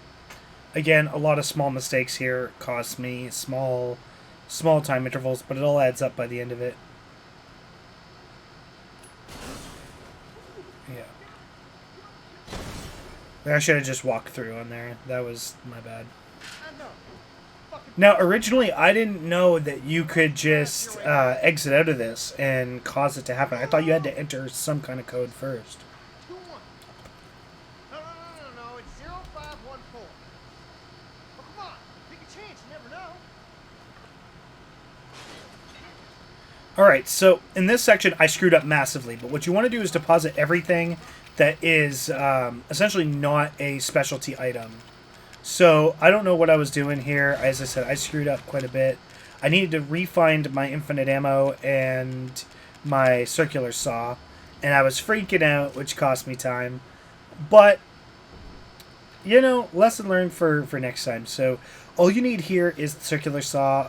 Again, a lot of small mistakes here cost me small time intervals, but it all adds up by the end of it. Yeah. I should have just walked through on there. That was my bad. Now, originally, I didn't know that you could just exit out of this and cause it to happen. I thought you had to enter some kind of code first. No, it's 0514. Oh, come on. Take a chance, you never know. Alright, so in this section, I screwed up massively, but what you want to do is deposit everything that is essentially not a specialty item. So, I don't know what I was doing here. As I said, I screwed up quite a bit. I needed to re-find my infinite ammo and my circular saw, and I was freaking out, which cost me time. But, you know, lesson learned for next time. So, all you need here is the circular saw.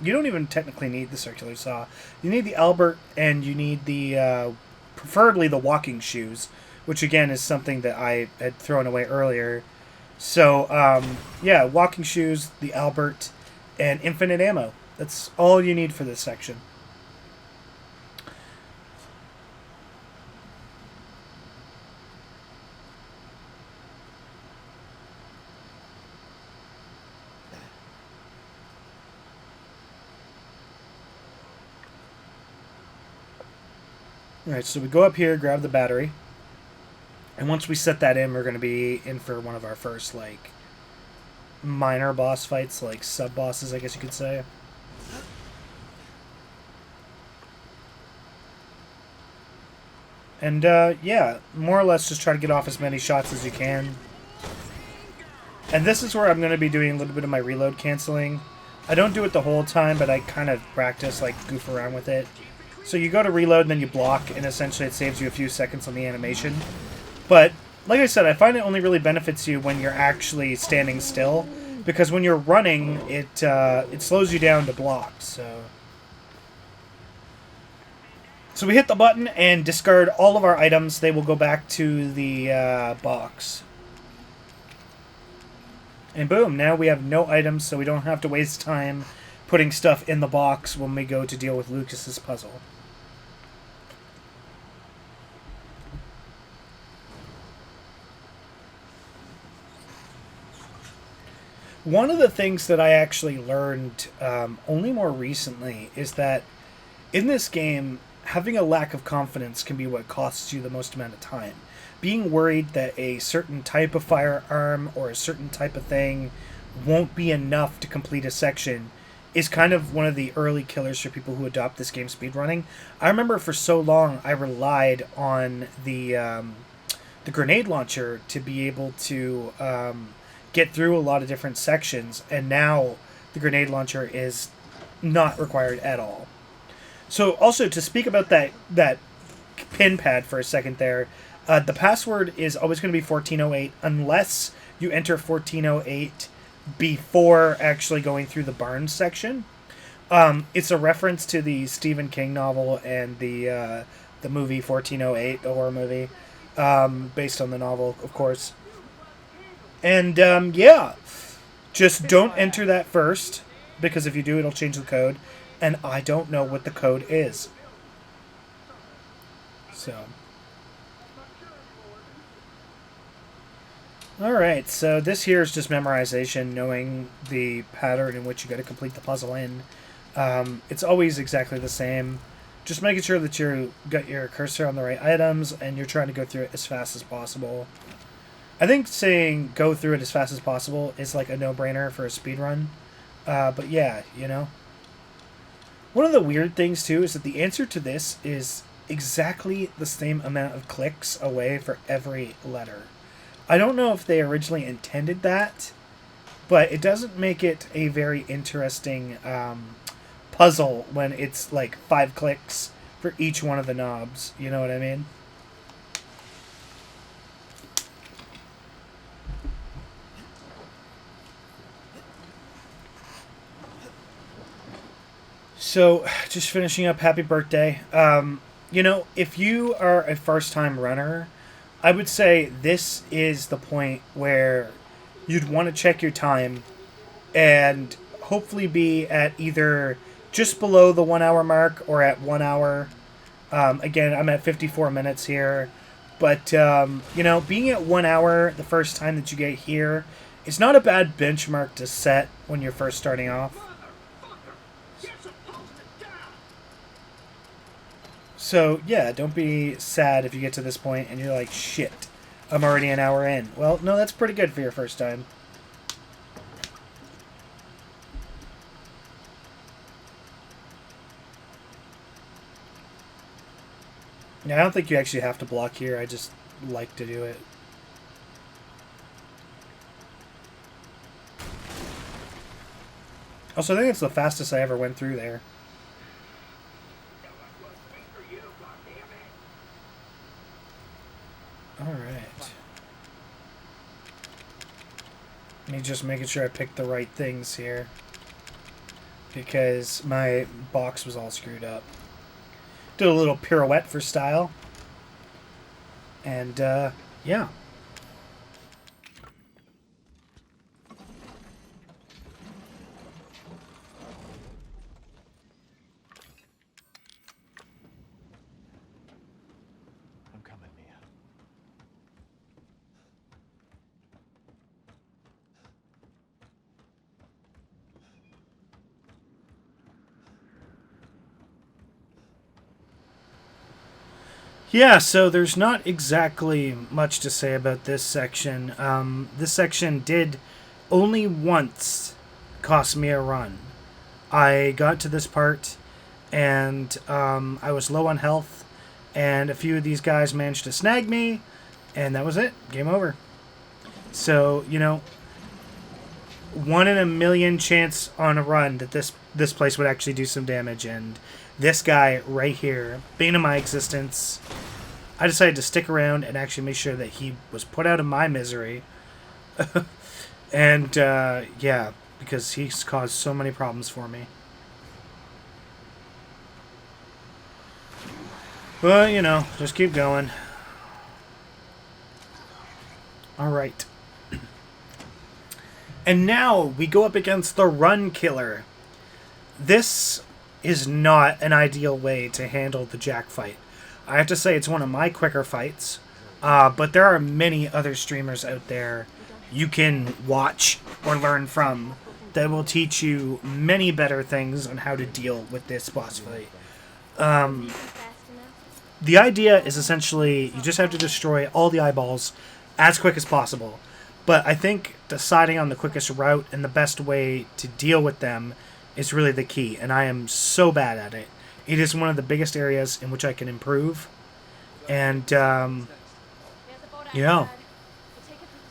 You don't even technically need the circular saw. You need the Albert, and you need the, preferably the walking shoes, which again is something that I had thrown away earlier. So, yeah, walking shoes, the Albert, and infinite ammo. That's all you need for this section. Alright, so we go up here, grab the battery. And once we set that in, we're going to be in for one of our first, like, minor boss fights, like sub-bosses, I guess you could say. And, yeah, more or less just try to get off as many shots as you can. And this is where I'm going to be doing a little bit of my reload canceling. I don't do it the whole time, but I kind of practice, like, goof around with it. So you go to reload, and then you block, and essentially it saves you a few seconds on the animation. But, like I said, I find it only really benefits you when you're actually standing still, because when you're running, it slows you down to block, so we hit the button and discard all of our items. They will go back to the box. And boom, now we have no items, so we don't have to waste time putting stuff in the box when we go to deal with Lucas's puzzle. One of the things that I actually learned only more recently is that in this game, having a lack of confidence can be what costs you the most amount of time. Being worried that a certain type of firearm or a certain type of thing won't be enough to complete a section is kind of one of the early killers for people who adopt this game speedrunning. I remember for so long I relied on the grenade launcher to be able to get through a lot of different sections, and now the grenade launcher is not required at all. So also to speak about that pin pad for a second there, the password is always going to be 1408 unless you enter 1408 before actually going through the Barnes section. It's a reference to the Stephen King novel and the movie 1408, the horror movie, based on the novel, of course. And, yeah, just don't enter that first, because if you do, it'll change the code, and I don't know what the code is. So. Alright, so this here is just memorization, knowing the pattern in which you got to complete the puzzle in. It's always exactly the same. just making sure that you got your cursor on the right items and you're trying to go through it as fast as possible. I think saying go through it as fast as possible is like a no-brainer for a speedrun. But yeah, you know. One of the weird things too is that the answer to this is exactly the same amount of clicks away for every letter. I don't know if they originally intended that, but it doesn't make it a very interesting puzzle when it's like 5 clicks for each one of the knobs. You know what I mean? So, just finishing up, happy birthday. You know, if you are a first-time runner, I would say this is the point where you'd want to check your time and hopefully be at either just below the 1 hour mark or at 1 hour. Again, I'm at 54 minutes here. But, you know, being at 1 hour the first time that you get here, it's not a bad benchmark to set when you're first starting off. So, yeah, don't be sad if you get to this point and you're like, shit, I'm already an hour in. Well, no, that's pretty good for your first time. Yeah, I don't think you actually have to block here. I just like to do it. Also, I think it's the fastest I ever went through there. Alright. Me just making sure I picked the right things here, because my box was all screwed up. Did a little pirouette for style. And, yeah. I'm coming, Mia. Yeah, so there's not exactly much to say about this section. This section did only once cost me a run. I got to this part, and I was low on health, and a few of these guys managed to snag me, and that was it. Game over. So, you know, 1 in a million chance on a run that this place would actually do some damage, and this guy right here, bane of my existence, I decided to stick around and actually make sure that he was put out of my misery. And, yeah, because he's caused so many problems for me. But, you know, just keep going. Alright. And now we go up against the Run Killer. This is not an ideal way to handle the Jack fight. I have to say it's one of my quicker fights, but there are many other streamers out there you can watch or learn from that will teach you many better things on how to deal with this boss fight. The idea is essentially you just have to destroy all the eyeballs as quick as possible, but I think deciding on the quickest route and the best way to deal with them is really the key, and I am so bad at it. It is one of the biggest areas in which I can improve, and, you know,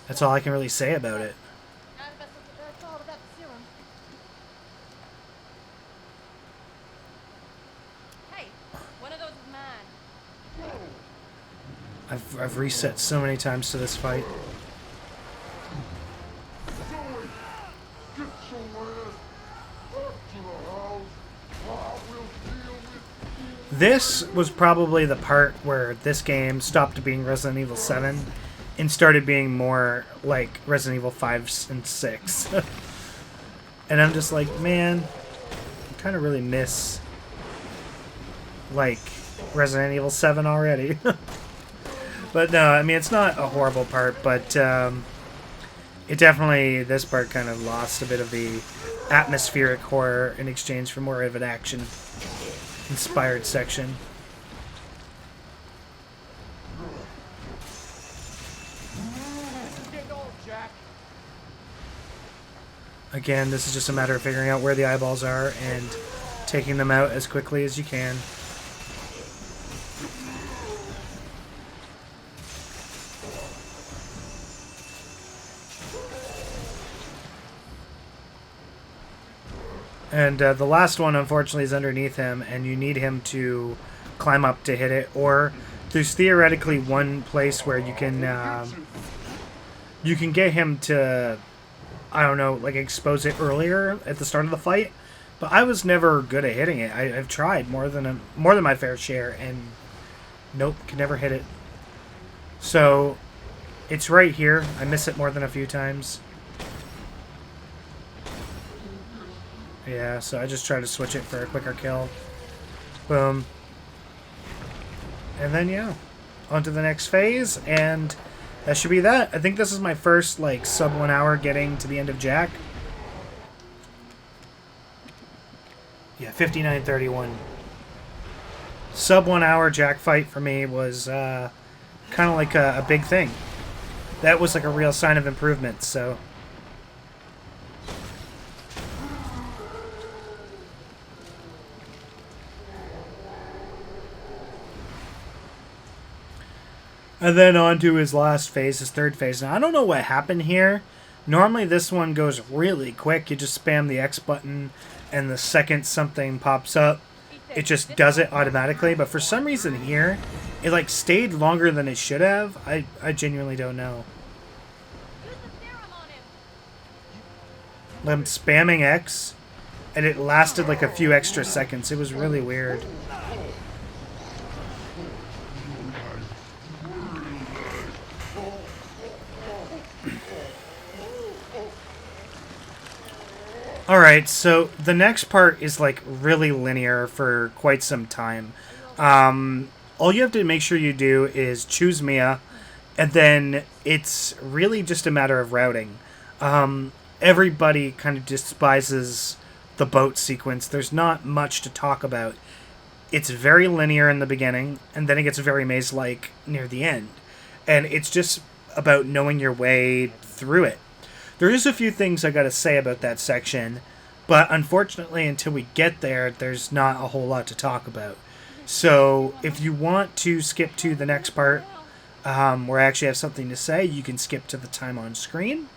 that's all I can really say about it. Hey, one of those is mine. I've reset so many times to this fight. This was probably the part where this game stopped being Resident Evil 7 and started being more like Resident Evil 5 and 6. And I'm just like, man, I kind of really miss, like, Resident Evil 7 already. But no, I mean, it's not a horrible part, but it definitely, this part kind of lost a bit of the atmospheric horror in exchange for more of an action. inspired section. Getting old, Jack. Again, this is just a matter of figuring out where the eyeballs are and taking them out as quickly as you can. And the last one, unfortunately, is underneath him, and you need him to climb up to hit it. Or there's theoretically one place where you can get him to, I don't know, like expose it earlier at the start of the fight. But I was never good at hitting it. I've tried more than my fair share, and nope, can never hit it. So it's right here. I miss it more than a few times. Yeah, so I just try to switch it for a quicker kill. Boom. And then, yeah, on to the next phase, and that should be that. I think this is my first, like, sub 1 hour getting to the end of Jack. Yeah, 59:31. Sub 1 hour Jack fight for me was kind of like a big thing. That was like a real sign of improvement, so... And then on to his last phase, his third phase. Now, I don't know what happened here. Normally, this one goes really quick. You just spam the X button, and the second something pops up, it just does it automatically. But for some reason here, it like stayed longer than it should have. I genuinely don't know. I'm spamming X, and it lasted like a few extra seconds. It was really weird. Alright, so the next part is like really linear for quite some time. All you have to make sure you do is choose Mia, and then it's really just a matter of routing. Everybody kind of despises the boat sequence. There's not much to talk about. It's very linear in the beginning, and then it gets very maze-like near the end. And it's just about knowing your way through it. There is a few things I gotta say about that section, but unfortunately until we get there, there's not a whole lot to talk about. So if you want to skip to the next part, where I actually have something to say, you can skip to the time on screen.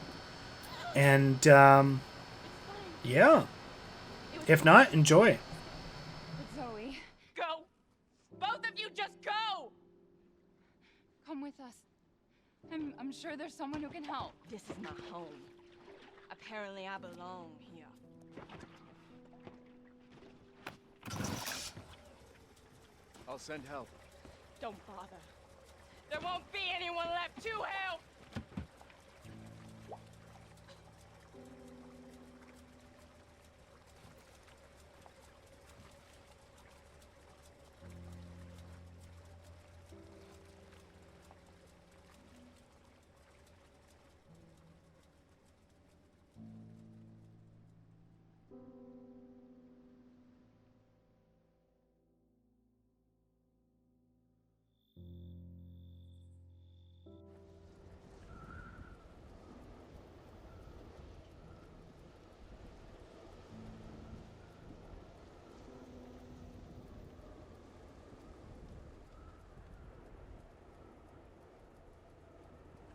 And, yeah. If not, enjoy. Zoe. Go! Both of you just go! Come with us. I'm sure there's someone who can help. This is my home. Apparently I belong here. I'll send help. Don't bother. There won't be anyone left to help!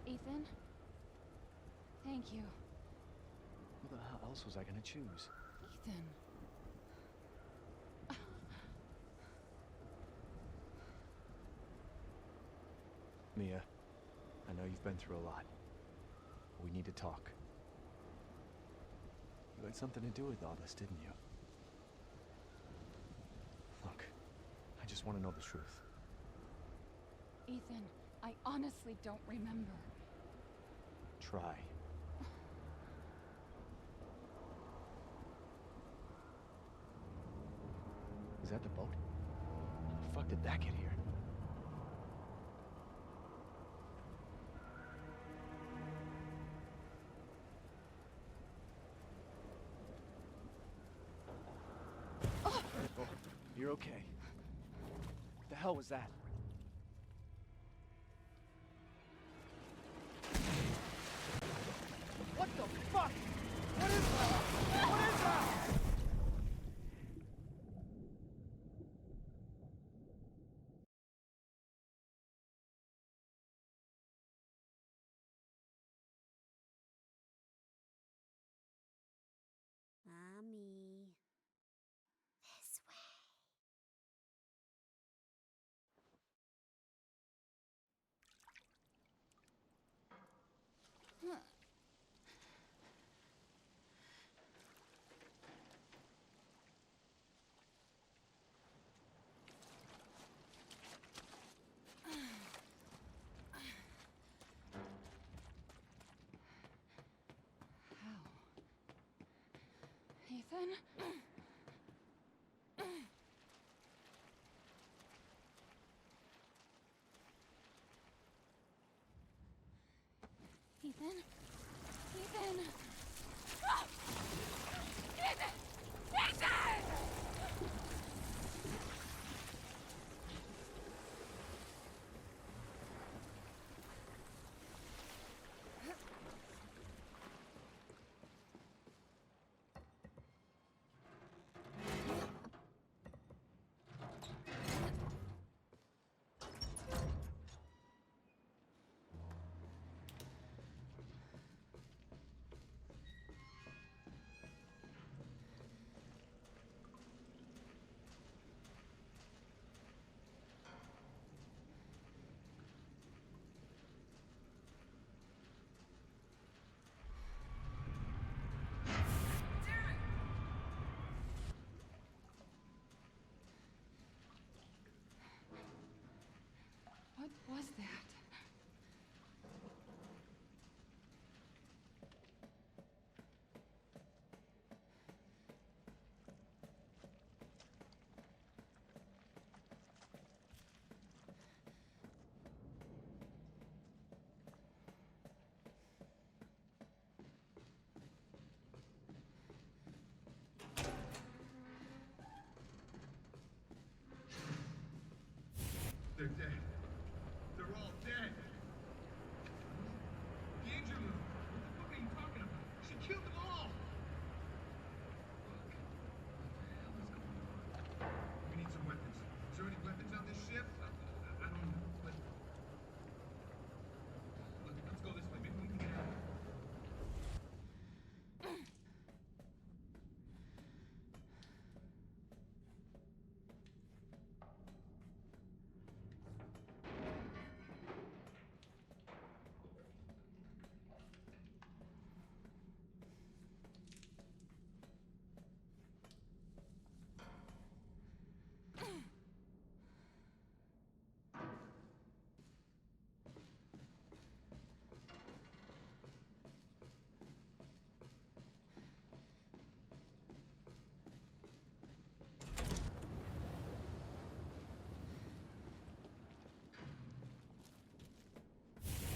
Ethan? Thank you. Who the hell else was I gonna choose? Ethan. Mia, I know you've been through a lot. We need to talk. You had something to do with all this, didn't you? Look, I just want to know the truth. Ethan, I honestly don't remember. Try. Is that the boat? How the fuck did that get here? Oh, You're okay. What the hell was that? What the fuck? What is that? What is that? Mommy. This way. Ethan? Ethan? Ethan! Ah! Ethan! Ethan! What was that? They're dead. They're all dead. The engine room. What the fuck are you talking about? She killed them all. Look, what the hell is going on? We need some weapons. Is there any weapons on this ship? I don't know. But look, let's go this way. Maybe we can get out.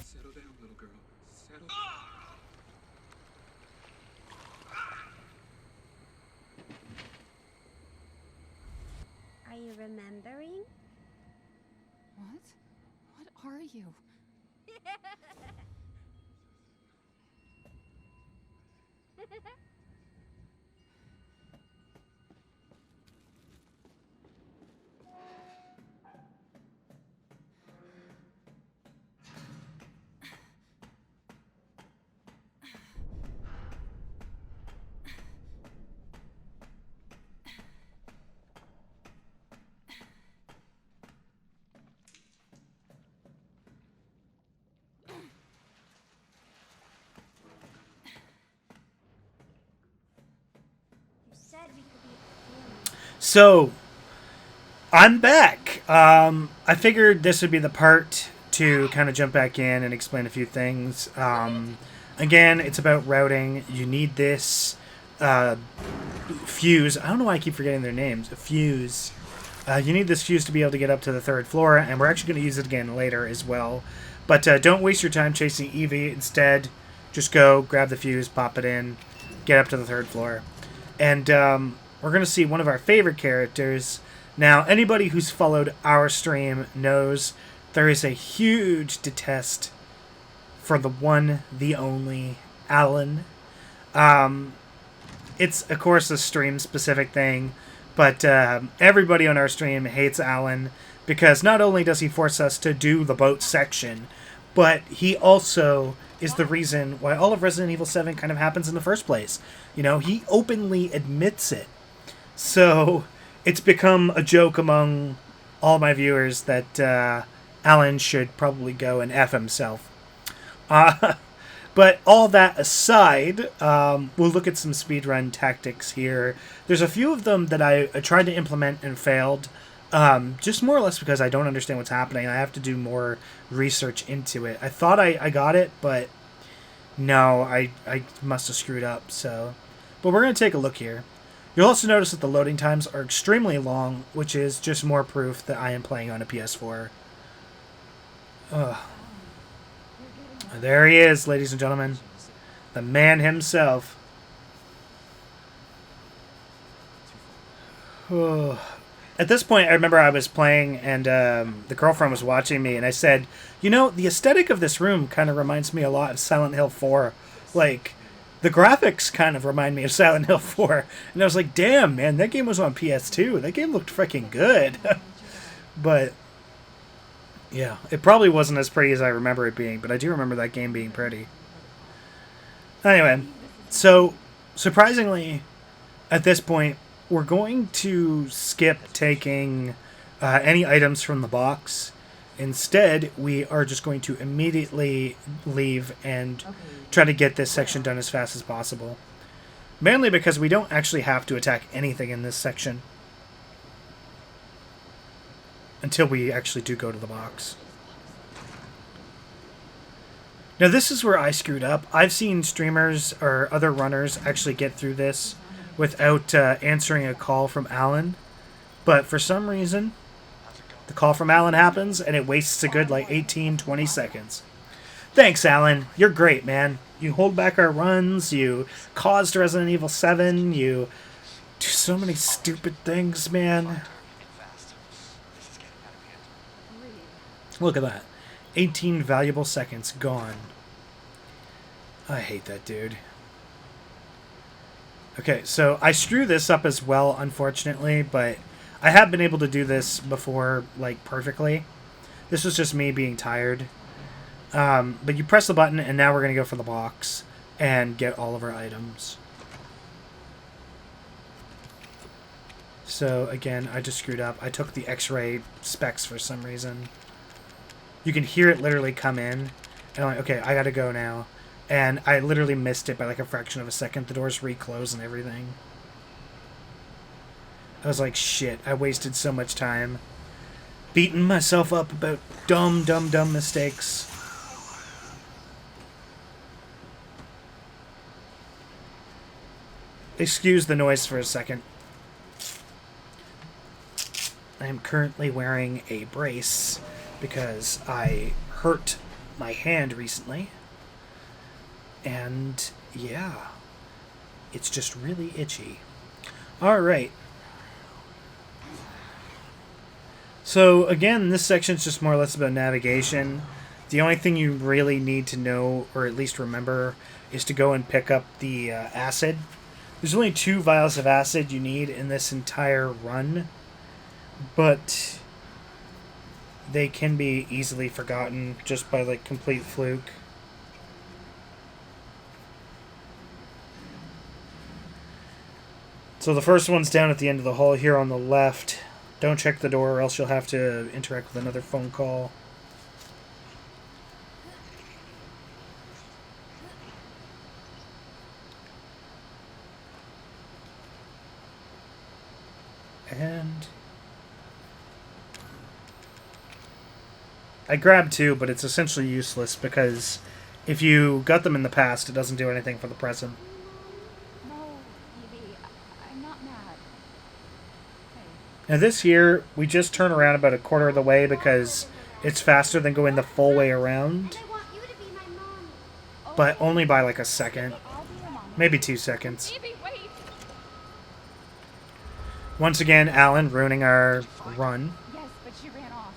Settle down, little girl. Settle. Are you remembering? What? What are you? You said we could be a family. So, I'm back. I figured this would be the part to kind of jump back in and explain a few things. Again, it's about routing. You need this fuse. I don't know why I keep forgetting their names. A fuse. You need this fuse to be able to get up to the 3rd floor, and we're actually going to use it again later as well. But don't waste your time chasing Evie. Instead, just go, grab the fuse, pop it in, get up to the 3rd floor. And we're going to see one of our favorite characters, Now, anybody who's followed our stream knows there is a huge detest for the one, the only, Alan. It's, of course, a stream-specific thing, but everybody on our stream hates Alan because not only does he force us to do the boat section, but he also is the reason why all of Resident Evil 7 kind of happens in the first place. You know, he openly admits it. So it's become a joke among all my viewers that Alan should probably go and F himself. But all that aside, we'll look at some speedrun tactics here. There's a few of them that I tried to implement and failed, just more or less because I don't understand what's happening. I have to do more research into it. I thought I got it, but no, I must have screwed up. So, but we're going to take a look here. You'll also notice that the loading times are extremely long, which is just more proof that I am playing on a PS4. Ugh. There he is, ladies and gentlemen. The man himself. At this point, I remember I was playing, and the girlfriend was watching me, and I said, you know, the aesthetic of this room kind of reminds me a lot of Silent Hill 4. Like, the graphics kind of remind me of Silent Hill 4. And I was like, damn, man, that game was on PS2. That game looked freaking good. But yeah, it probably wasn't as pretty as I remember it being, but I do remember that game being pretty. Anyway, so surprisingly, at this point, we're going to skip taking any items from the box. Instead, we are just going to immediately leave and try to get this section done as fast as possible. Mainly because we don't actually have to attack anything in this section until we actually do go to the box. Now this is where I screwed up. I've seen streamers or other runners actually get through this without answering a call from Alan. But for some reason, the call from Alan happens and it wastes a good like 18-20 seconds. Thanks, Alan. You're great, man. You hold back our runs, you caused Resident Evil 7, you do so many stupid things, man. Look at that. 18 valuable seconds gone. I hate that dude. Okay, so I screw this up as well, unfortunately, but I have been able to do this before, like, perfectly. This was just me being tired. But you press the button, and now we're going to go for the box and get all of our items. So, again, I just screwed up. I took the X-ray specs for some reason. You can hear it literally come in. And I'm like, okay, I gotta go now. And I literally missed it by like a fraction of a second. The doors reclose and everything. I was like, shit, I wasted so much time beating myself up about dumb mistakes. Excuse the noise for a second. I am currently wearing a brace because I hurt my hand recently. And yeah, it's just really itchy. Alright. So again, this section's just more or less about navigation. The only thing you really need to know, or at least remember, is to go and pick up the acid. There's only 2 vials of acid you need in this entire run, but they can be easily forgotten just by like complete fluke. So the first one's down at the end of the hall here on the left. Don't check the door or else you'll have to interact with another phone call. And I grabbed 2, but it's essentially useless because if you got them in the past, it doesn't do anything for the present. No, Evie, I'm not mad. Hey. Now this here, we just turn around about a quarter of the way because it's faster than going the full way around. I want you to be my mom. But only by like a second. I'll be your mom. Maybe 2 seconds. Evie, wait! Once again, Alan ruining our run. Yes, but she ran off.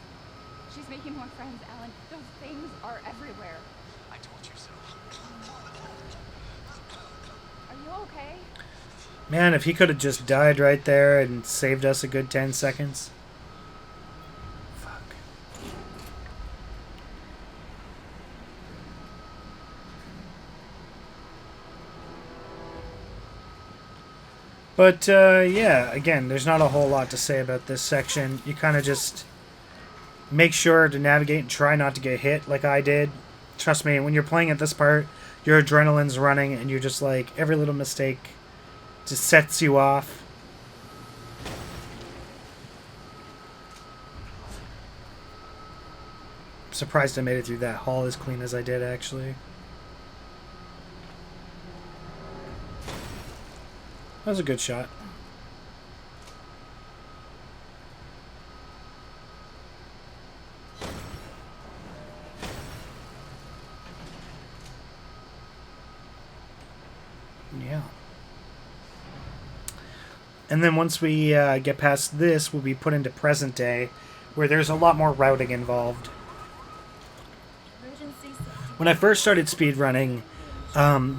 She's making more friends, Alan. Those things are everywhere. I told you so. Are you okay? Man, if he could have just died right there and saved us a good 10 seconds. Fuck. But, yeah, again, there's not a whole lot to say about this section. You kind of just make sure to navigate and try not to get hit like I did. Trust me, when you're playing at this part, your adrenaline's running and you're just like, every little mistake just sets you off. I'm surprised I made it through that hall as clean as I did, actually. That was a good shot. Yeah. And then once we get past this, we'll be put into present day, where there's a lot more routing involved. When I first started speedrunning,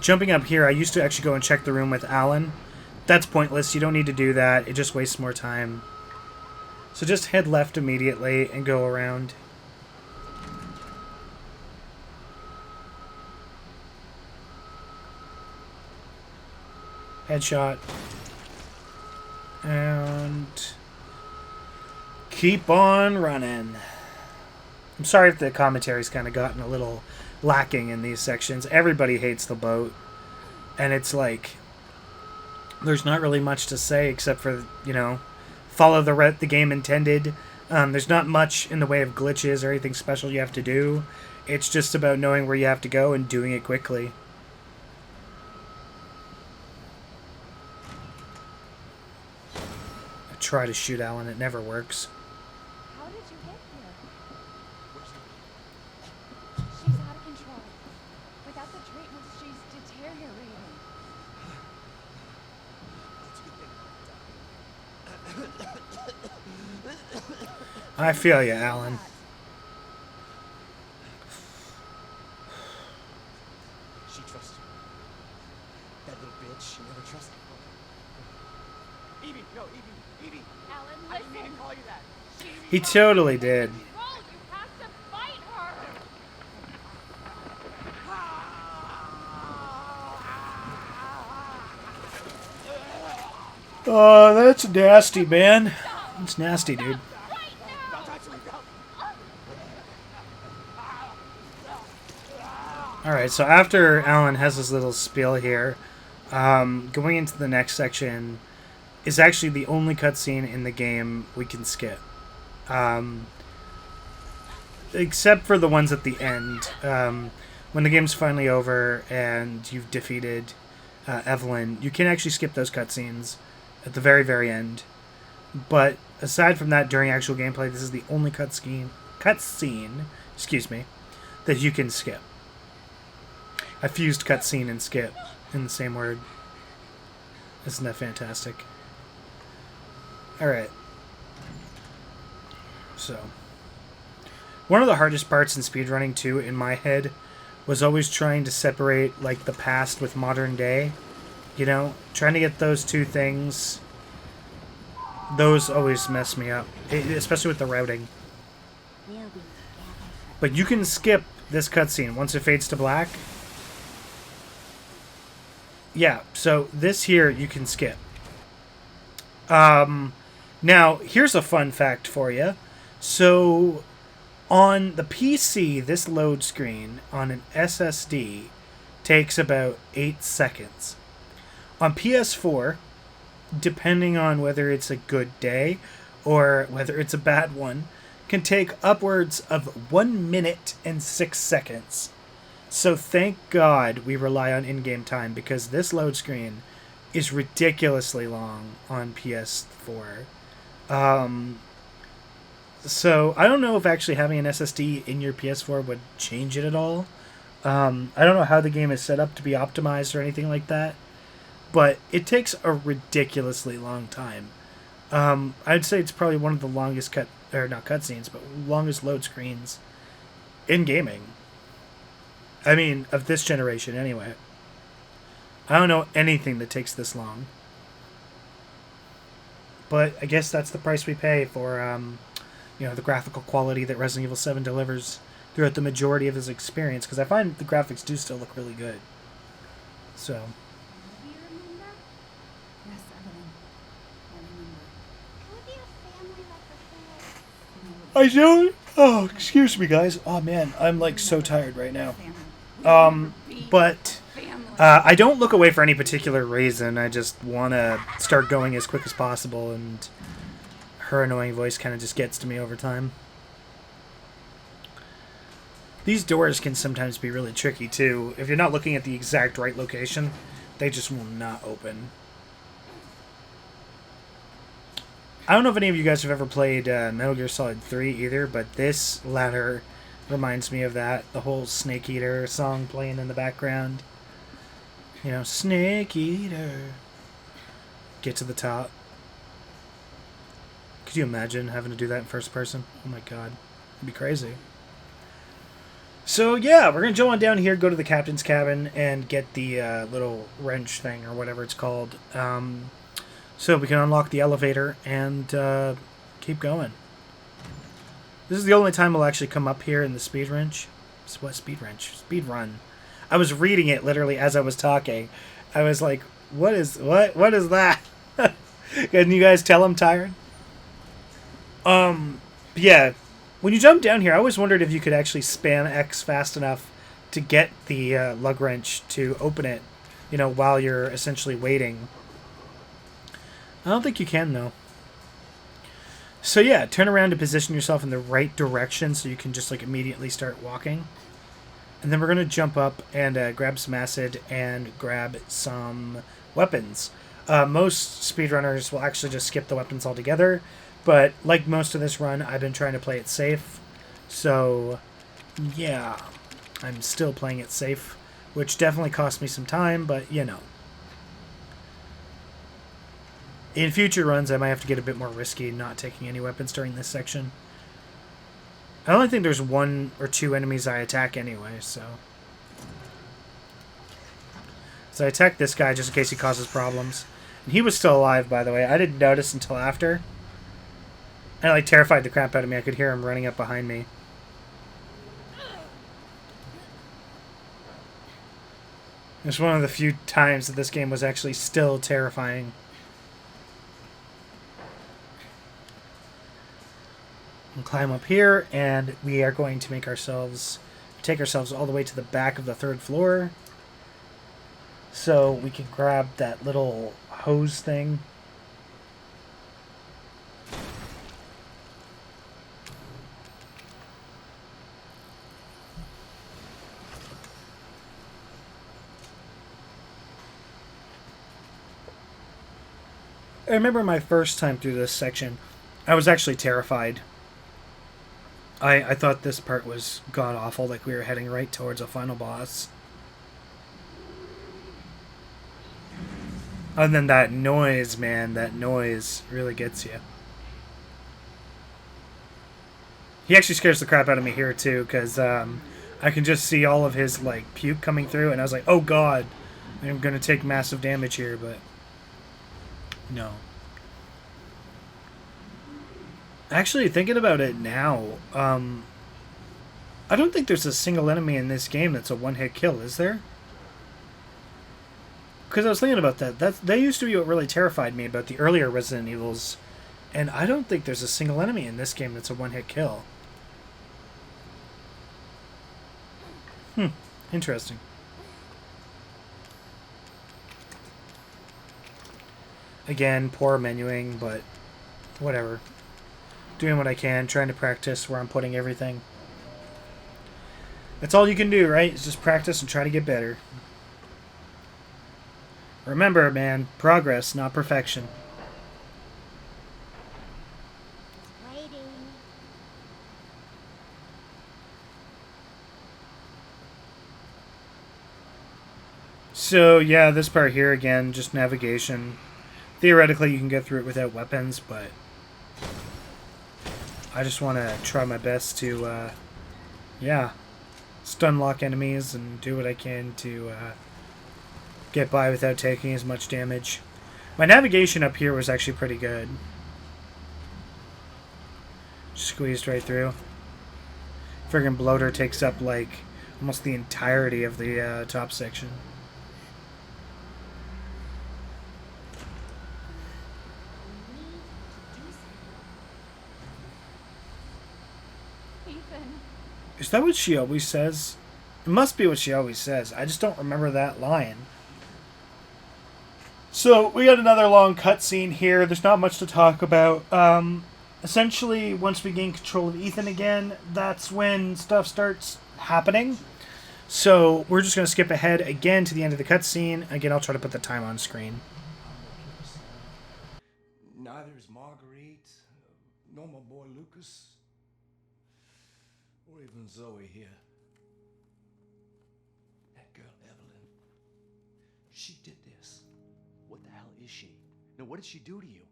jumping up here, I used to actually go and check the room with Alan. That's pointless. You don't need to do that. It just wastes more time. So just head left immediately and go around. Headshot. And keep on running. I'm sorry if the commentary's kind of gotten a little lacking in these sections. Everybody hates the boat. And it's like, there's not really much to say except for, you know, follow the game intended. There's not much in the way of glitches or anything special you have to do. It's just about knowing where you have to go and doing it quickly. I try to shoot Alan, it never works. How did you get here? She's out of control. Without the treatment, she's deteriorating. I feel you, Alan. She trusts you. That little bitch, she never trusted you. Evie, no, Evie. Alan, I didn't mean listen. to call you that. He totally did. Control, you have to fight her. Oh, that's nasty, man. It's nasty, dude. Don't touch me, don't. Alright, so after Alan has his little spiel here, going into the next section is actually the only cutscene in the game we can skip. Except for the ones at the end. When the game's finally over and you've defeated Evelyn, you can actually skip those cutscenes at the very, very end. But aside from that, during actual gameplay, this is the only cutscene, excuse me, that you can skip. I fused cutscene and skip in the same word. Isn't that fantastic? Alright. So, one of the hardest parts in speedrunning, too, in my head, was always trying to separate, like, the past with modern day. You know, trying to get those two things, those always mess me up, especially with the routing. But you can skip this cutscene once it fades to black. Yeah, so this here you can skip. Now, here's a fun fact for you. So, on the PC, this load screen on an SSD takes about 8 seconds. On PS4, depending on whether it's a good day or whether it's a bad one, can take upwards of 1 minute and 6 seconds. So thank God we rely on in-game time, because this load screen is ridiculously long on PS4. So I don't know if actually having an SSD in your PS4 would change it at all. I don't know how the game is set up to be optimized or anything like that, but it takes a ridiculously long time. I'd say it's probably one of the longest not cutscenes, but longest load screens in gaming. I mean, of this generation, anyway. I don't know anything that takes this long. But I guess that's the price we pay for, the graphical quality that Resident Evil 7 delivers throughout the majority of his experience. Because I find the graphics do still look really good. So. Do you remember? Yes, Evelyn. I remember. Can we be a family like the family? I don't. Oh, excuse me, guys. Oh man, I'm like so tired right now. But I don't look away for any particular reason. I just want to start going as quick as possible, and her annoying voice kind of just gets to me over time. These doors can sometimes be really tricky too. If you're not looking at the exact right location, they just will not open. I don't know if any of you guys have ever played Metal Gear Solid 3 either, but this ladder reminds me of that. The whole Snake Eater song playing in the background. You know, Snake Eater. Get to the top. Could you imagine having to do that in first person? Oh my god. It'd be crazy. So yeah, we're going to jump on down here, go to the captain's cabin, and get the little wrench thing, or whatever it's called. So we can unlock the elevator and keep going. This is the only time we'll actually come up here in the speed wrench. What speed wrench? Speed run. I was reading it literally as I was talking. I was like, what is that? Can you guys tell I'm tired? Yeah. When you jump down here, I always wondered if you could actually spam X fast enough to get the lug wrench to open it, while you're essentially waiting. I don't think you can, though. So yeah, turn around to position yourself in the right direction so you can just immediately start walking. And then we're going to jump up and grab some acid and grab some weapons. Most speedrunners will actually just skip the weapons altogether. But like most of this run, I've been trying to play it safe. So yeah, I'm still playing it safe, which definitely cost me some time, but In future runs, I might have to get a bit more risky, not taking any weapons during this section. I only think there's 1 or 2 enemies I attack anyway, so... So I attacked this guy just in case he causes problems. And he was still alive, by the way. I didn't notice until after. And it terrified the crap out of me. I could hear him running up behind me. It's one of the few times that this game was actually still terrifying. We'll climb up here, and we are going to take ourselves all the way to the back of the 3rd floor, so we can grab that little hose thing. I remember my first time through this section, I was actually terrified. I thought this part was god-awful, like we were heading right towards a final boss. And then that noise, man, that noise really gets you. He actually scares the crap out of me here, too, because I can just see all of his, puke coming through, and I was like, oh god, I'm going to take massive damage here, but no. Actually, thinking about it now, I don't think there's a single enemy in this game that's a one-hit kill, is there? Because I was thinking about that. That used to be what really terrified me about the earlier Resident Evils, and I don't think there's a single enemy in this game that's a one-hit kill. Interesting. Again, poor menuing, but whatever. Doing what I can, trying to practice where I'm putting everything. That's all you can do, right? Is just practice and try to get better. Remember, man, progress, not perfection. Waiting. So, yeah, this part here, again, just navigation. theoretically you can get through it without weapons, but I just want to try my best to, yeah, stun lock enemies and do what I can to get by without taking as much damage. My navigation up here was actually pretty good. Squeezed right through. Friggin' bloater takes up like almost the entirety of the top section. Ethan. Is that what she always says? It must be what she always says. I just don't remember that line. So, we got another long cutscene here. There's not much to talk about. Essentially, once we gain control of Ethan again, that's when stuff starts happening. So, we're just going to skip ahead again to the end of the cutscene. Again, I'll try to put the time on screen. Neither is Marguerite, nor my boy Lucas, or even Zoe here. That girl Evelyn, she did this. What the hell is she? No, what did she do to you?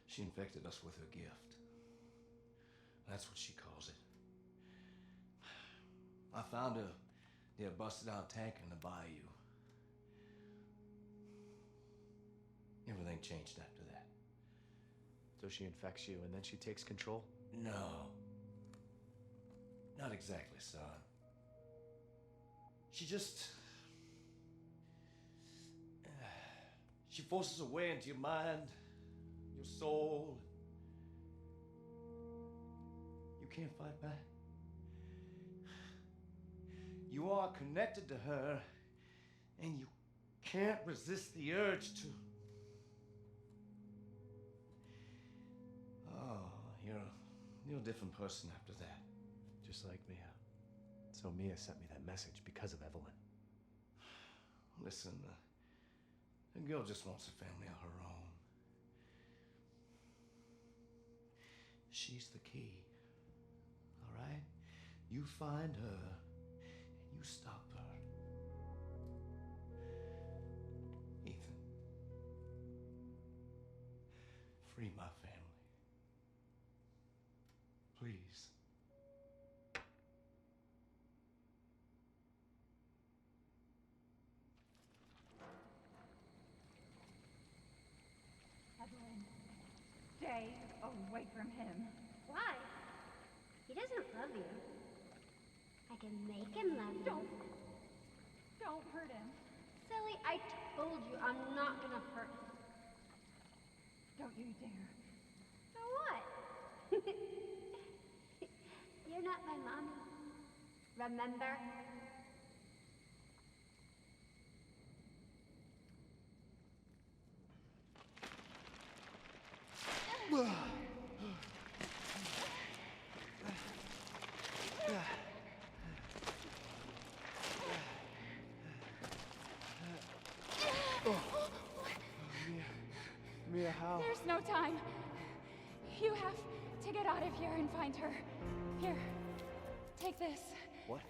She infected us with her gift. That's what she calls it. I found her near a busted out tank in the bayou. Everything changed after that. So she infects you and then she takes control? No. Not exactly, son. She just... she forces her way into your mind, your soul. You can't fight back. You are connected to her, and you can't resist the urge to... Oh, you're a different person after that. Just like Mia. So Mia sent me that message because of Evelyn. Listen, the girl just wants a family of her own. She's the key. All right? You find her, and you stop her. Ethan. Free my family. Please. Evelyn, stay away from him. Why? He doesn't love you. I can make him love you. Don't hurt him. Silly, I told you I'm not gonna hurt him. Don't you dare. So what? You're not my mommy. Remember? Mia, how? There's no time. You have to get out of here and find her. Here, take this. What?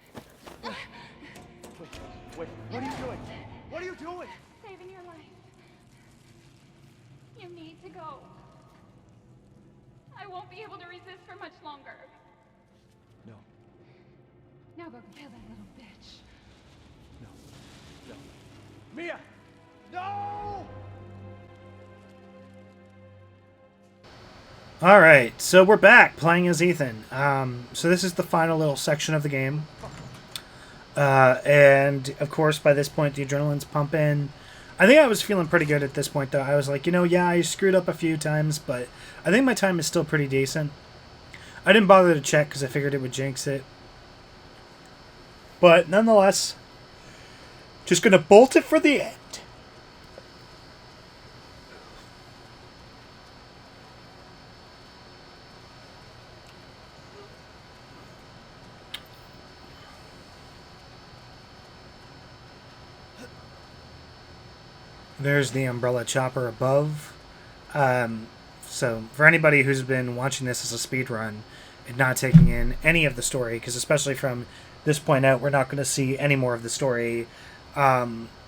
Wait, what are you doing? What are you doing? Saving your life. You need to go. I won't be able to resist for much longer. No, Now go kill that little bitch. no. Mia! No! Alright, so we're back playing as Ethan. So this is the final little section of the game. And, of course, by this point, the adrenaline's pumping. I think I was feeling pretty good at this point, though. I was like, yeah, I screwed up a few times, but I think my time is still pretty decent. I didn't bother to check because I figured it would jinx it. But, nonetheless, just going to bolt it for the end. There's the umbrella chopper above. So for anybody who's been watching this as a speed run and not taking in any of the story, because especially from this point out, we're not going to see any more of the story.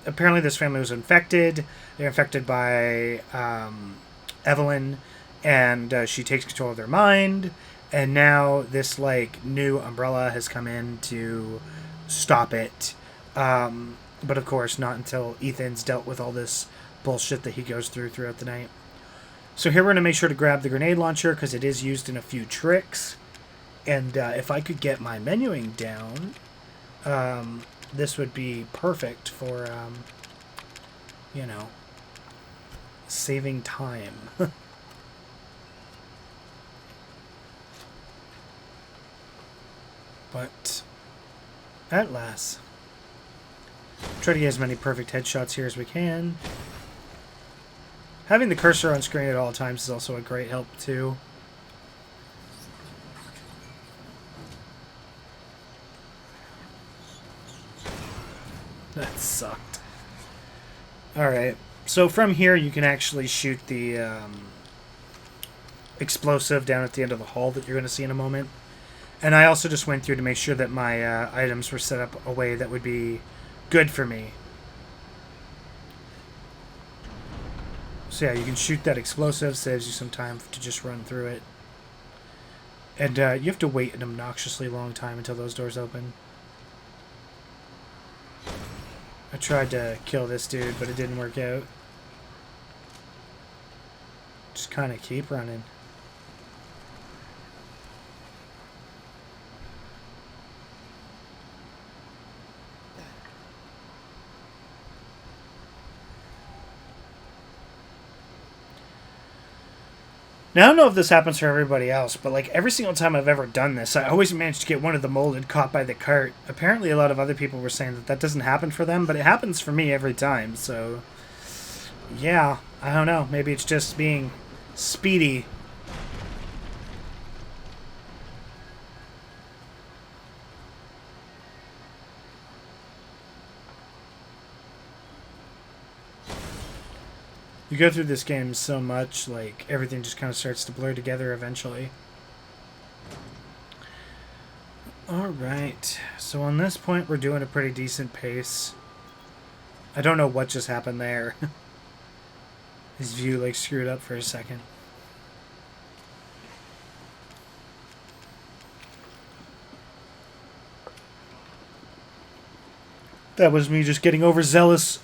apparently this family was infected. They're infected by Evelyn, and she takes control of their mind. And now this like new umbrella has come in to stop it. But of course, not until Ethan's dealt with all this bullshit that he goes through throughout the night. So here we're going to make sure to grab the grenade launcher because it is used in a few tricks. And if I could get my menuing down, this would be perfect for, you know, saving time. But at last, try to get as many perfect headshots here as we can. Having the cursor on screen at all times is also a great help too. That sucked. Alright, so from here you can actually shoot the explosive down at the end of the hall that you're going to see in a moment. And I also just went through to make sure that my items were set up a way that would be good for me. So yeah, you can shoot that explosive, saves you some time to just run through it. And you have to wait an obnoxiously long time until those doors open. I tried to kill this dude, but it didn't work out. Just kind of keep running. Now, I don't know if this happens for everybody else, but like every single time I've ever done this, I always manage to get one of the molded caught by the cart. Apparently a lot of other people were saying that that doesn't happen for them, but it happens for me every time, so yeah, I don't know. Maybe it's just being speedy. You go through this game so much, like, everything just kind of starts to blur together eventually. Alright, so on this point we're doing a pretty decent pace. I don't know what just happened there. His view, like, screwed up for a second. That was me just getting overzealous.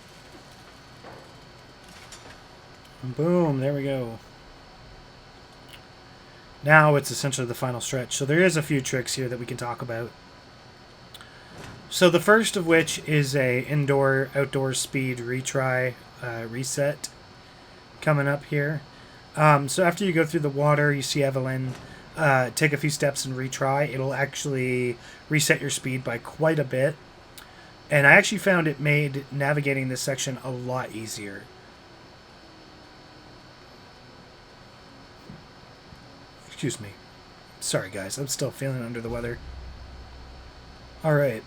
Boom, there we go. Now it's essentially the final stretch. So there is a few tricks here that we can talk about. So the first of which is a indoor-outdoor speed retry reset coming up here. So after you go through the water, you see Evelyn take a few steps and retry. It'll actually reset your speed by quite a bit. And I actually found it made navigating this section a lot easier. Excuse me. Sorry, guys. I'm still feeling under the weather. Alright.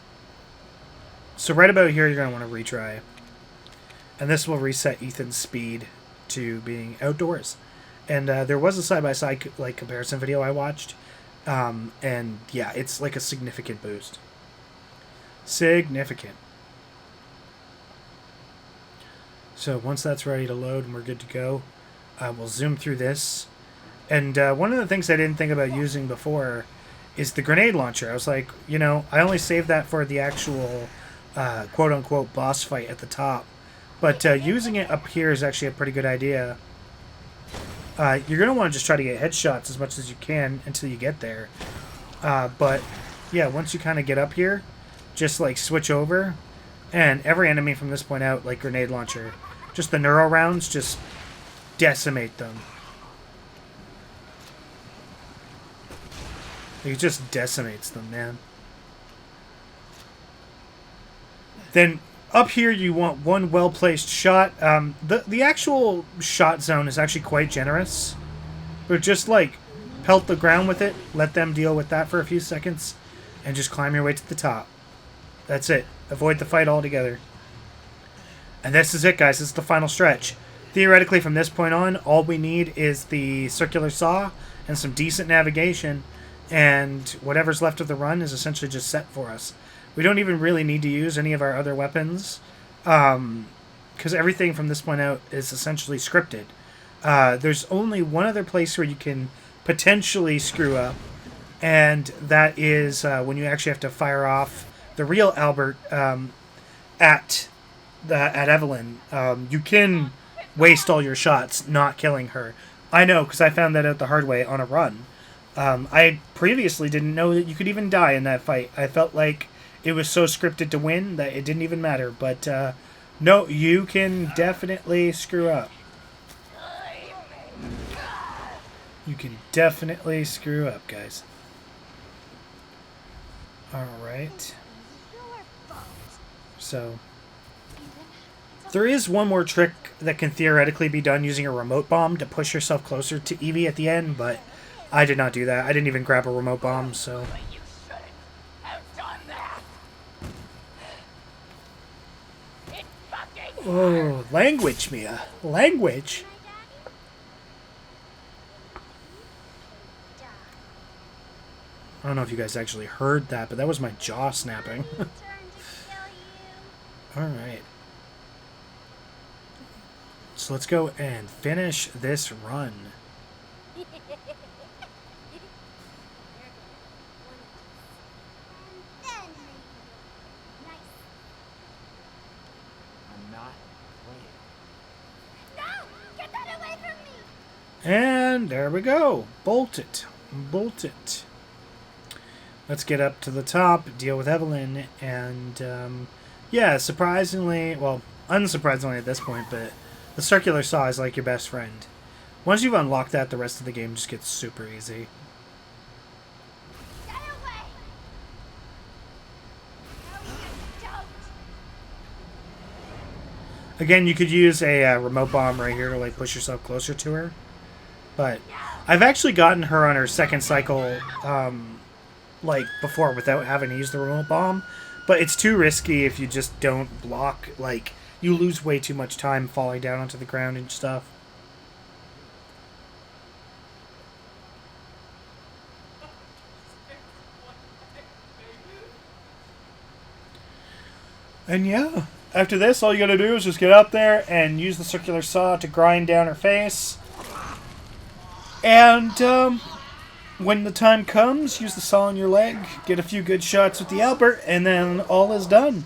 So right about here, you're going to want to retry. And this will reset Ethan's speed to being outdoors. And there was a side-by-side like comparison video I watched. And yeah, it's like a significant boost. Significant. So once that's ready to load and we're good to go, we'll zoom through this. And one of the things I didn't think about using before is the grenade launcher. I was like, you know, I only saved that for the actual quote-unquote boss fight at the top. But using it up here is actually a pretty good idea. You're going to want to just try to get headshots as much as you can until you get there. But, yeah, once you kind of get up here, just, like, switch over. And every enemy from this point out, like grenade launcher, just the neuro rounds, just decimate them. It just decimates them, man. Then up here you want one well-placed shot. The actual shot zone is actually quite generous. But just like pelt the ground with it, let them deal with that for a few seconds, and just climb your way to the top. That's it. Avoid the fight altogether. And this is it, guys. This is the final stretch. Theoretically, from this point on, all we need is the circular saw and some decent navigation. And whatever's left of the run is essentially just set for us. We don't even really need to use any of our other weapons. because everything from this point out is essentially scripted. There's only one other place where you can potentially screw up, and that is when you actually have to fire off the real Albert at Evelyn. You can waste all your shots not killing her. I know, because I found that out the hard way on a run. I previously didn't know that you could even die in that fight. I felt like it was so scripted to win that it didn't even matter. But no, you can definitely screw up. You can definitely screw up, guys. Alright. So, there is one more trick that can theoretically be done using a remote bomb to push yourself closer to Evie at the end, but I did not do that. I didn't even grab a remote bomb, so... You shouldn't have done that. It fucking Oh, language, Mia. Language. I don't know if you guys actually heard that, but that was my jaw snapping. Alright. So let's go and finish this run. I'm not playing. No! Get that away from me! And there we go. Bolt it. Bolt it. Let's get up to the top, deal with Evelyn, and yeah, surprisingly, well, unsurprisingly at this point, but the circular saw is like your best friend. Once you've unlocked that, the rest of the game just gets super easy. Get away! No, you don't! Again, you could use a remote bomb right here to like push yourself closer to her, but I've actually gotten her on her second cycle like before without having to use the remote bomb, but it's too risky if you just don't block. Like, you lose way too much time falling down onto the ground and stuff. And yeah, after this, all you gotta do is just get up there and use the circular saw to grind down her face. And when the time comes, use the saw on your leg, get a few good shots with the Albert, and then all is done.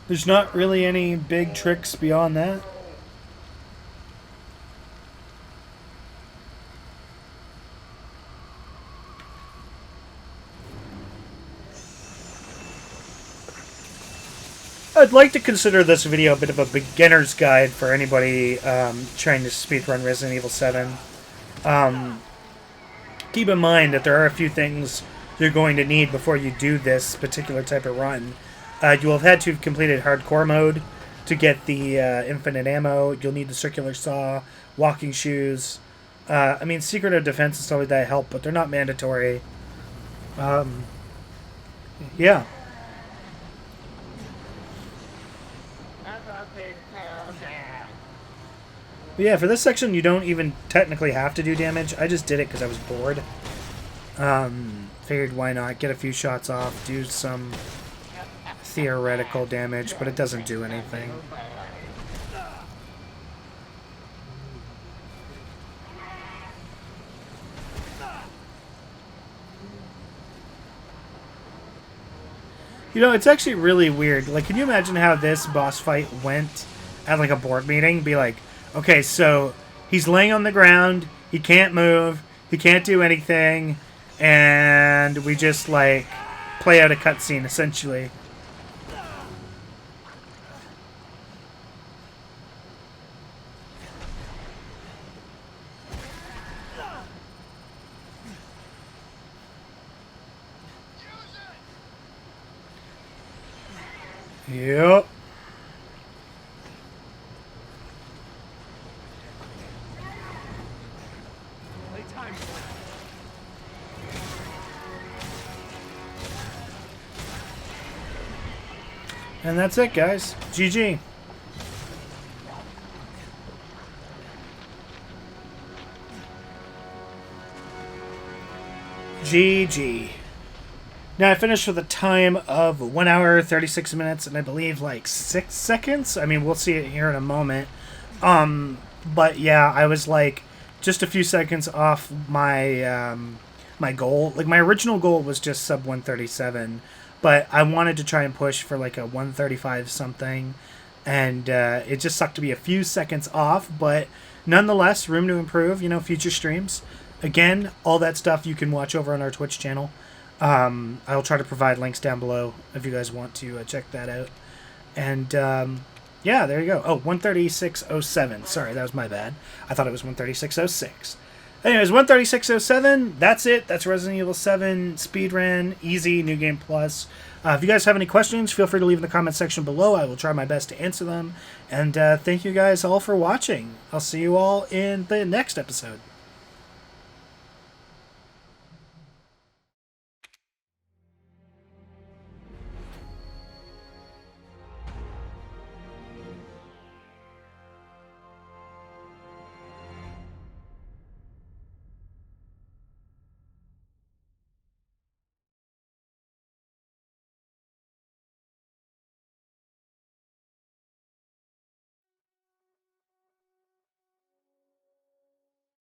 There's not really any big tricks beyond that. I'd like to consider this video a bit of a beginner's guide for anybody trying to speedrun Resident Evil 7. Keep in mind that there are a few things you're going to need before you do this particular type of run. You will have had to have completed hardcore mode to get the infinite ammo. You'll need the circular saw, walking shoes. I mean, secret of defense and stuff like that help, but they're not mandatory. Yeah. But yeah, for this section, you don't even technically have to do damage. I just did it because I was bored. Figured why not get a few shots off, do some theoretical damage, but it doesn't do anything. You know, it's actually really weird. Like, can you imagine how this boss fight went at, like, a board meeting? Be like, okay, so he's laying on the ground, he can't move, he can't do anything, and we just, like, play out a cutscene, essentially. Yep. Playtime. And that's it, guys. GG. GG. Now I finished with a time of 1 hour, 36 minutes, and I believe like 6 seconds. I mean, we'll see it here in a moment. But yeah, I was like just a few seconds off my my goal. Like my original goal was just sub 137, but I wanted to try and push for like a 135 something, and it just sucked to be a few seconds off. But nonetheless, room to improve. You know, future streams. Again, all that stuff you can watch over on our Twitch channel. I'll try to provide links down below if you guys want to check that out. And yeah, there you go. Oh, 136.07. Sorry, that was my bad. I thought it was 136.06. Anyways, 136.07. That's it. That's Resident Evil 7 speedrun, easy, new game plus. If you guys have any questions, feel free to leave in the comment section below. I will try my best to answer them. And thank you guys all for watching. I'll see you all in the next episode.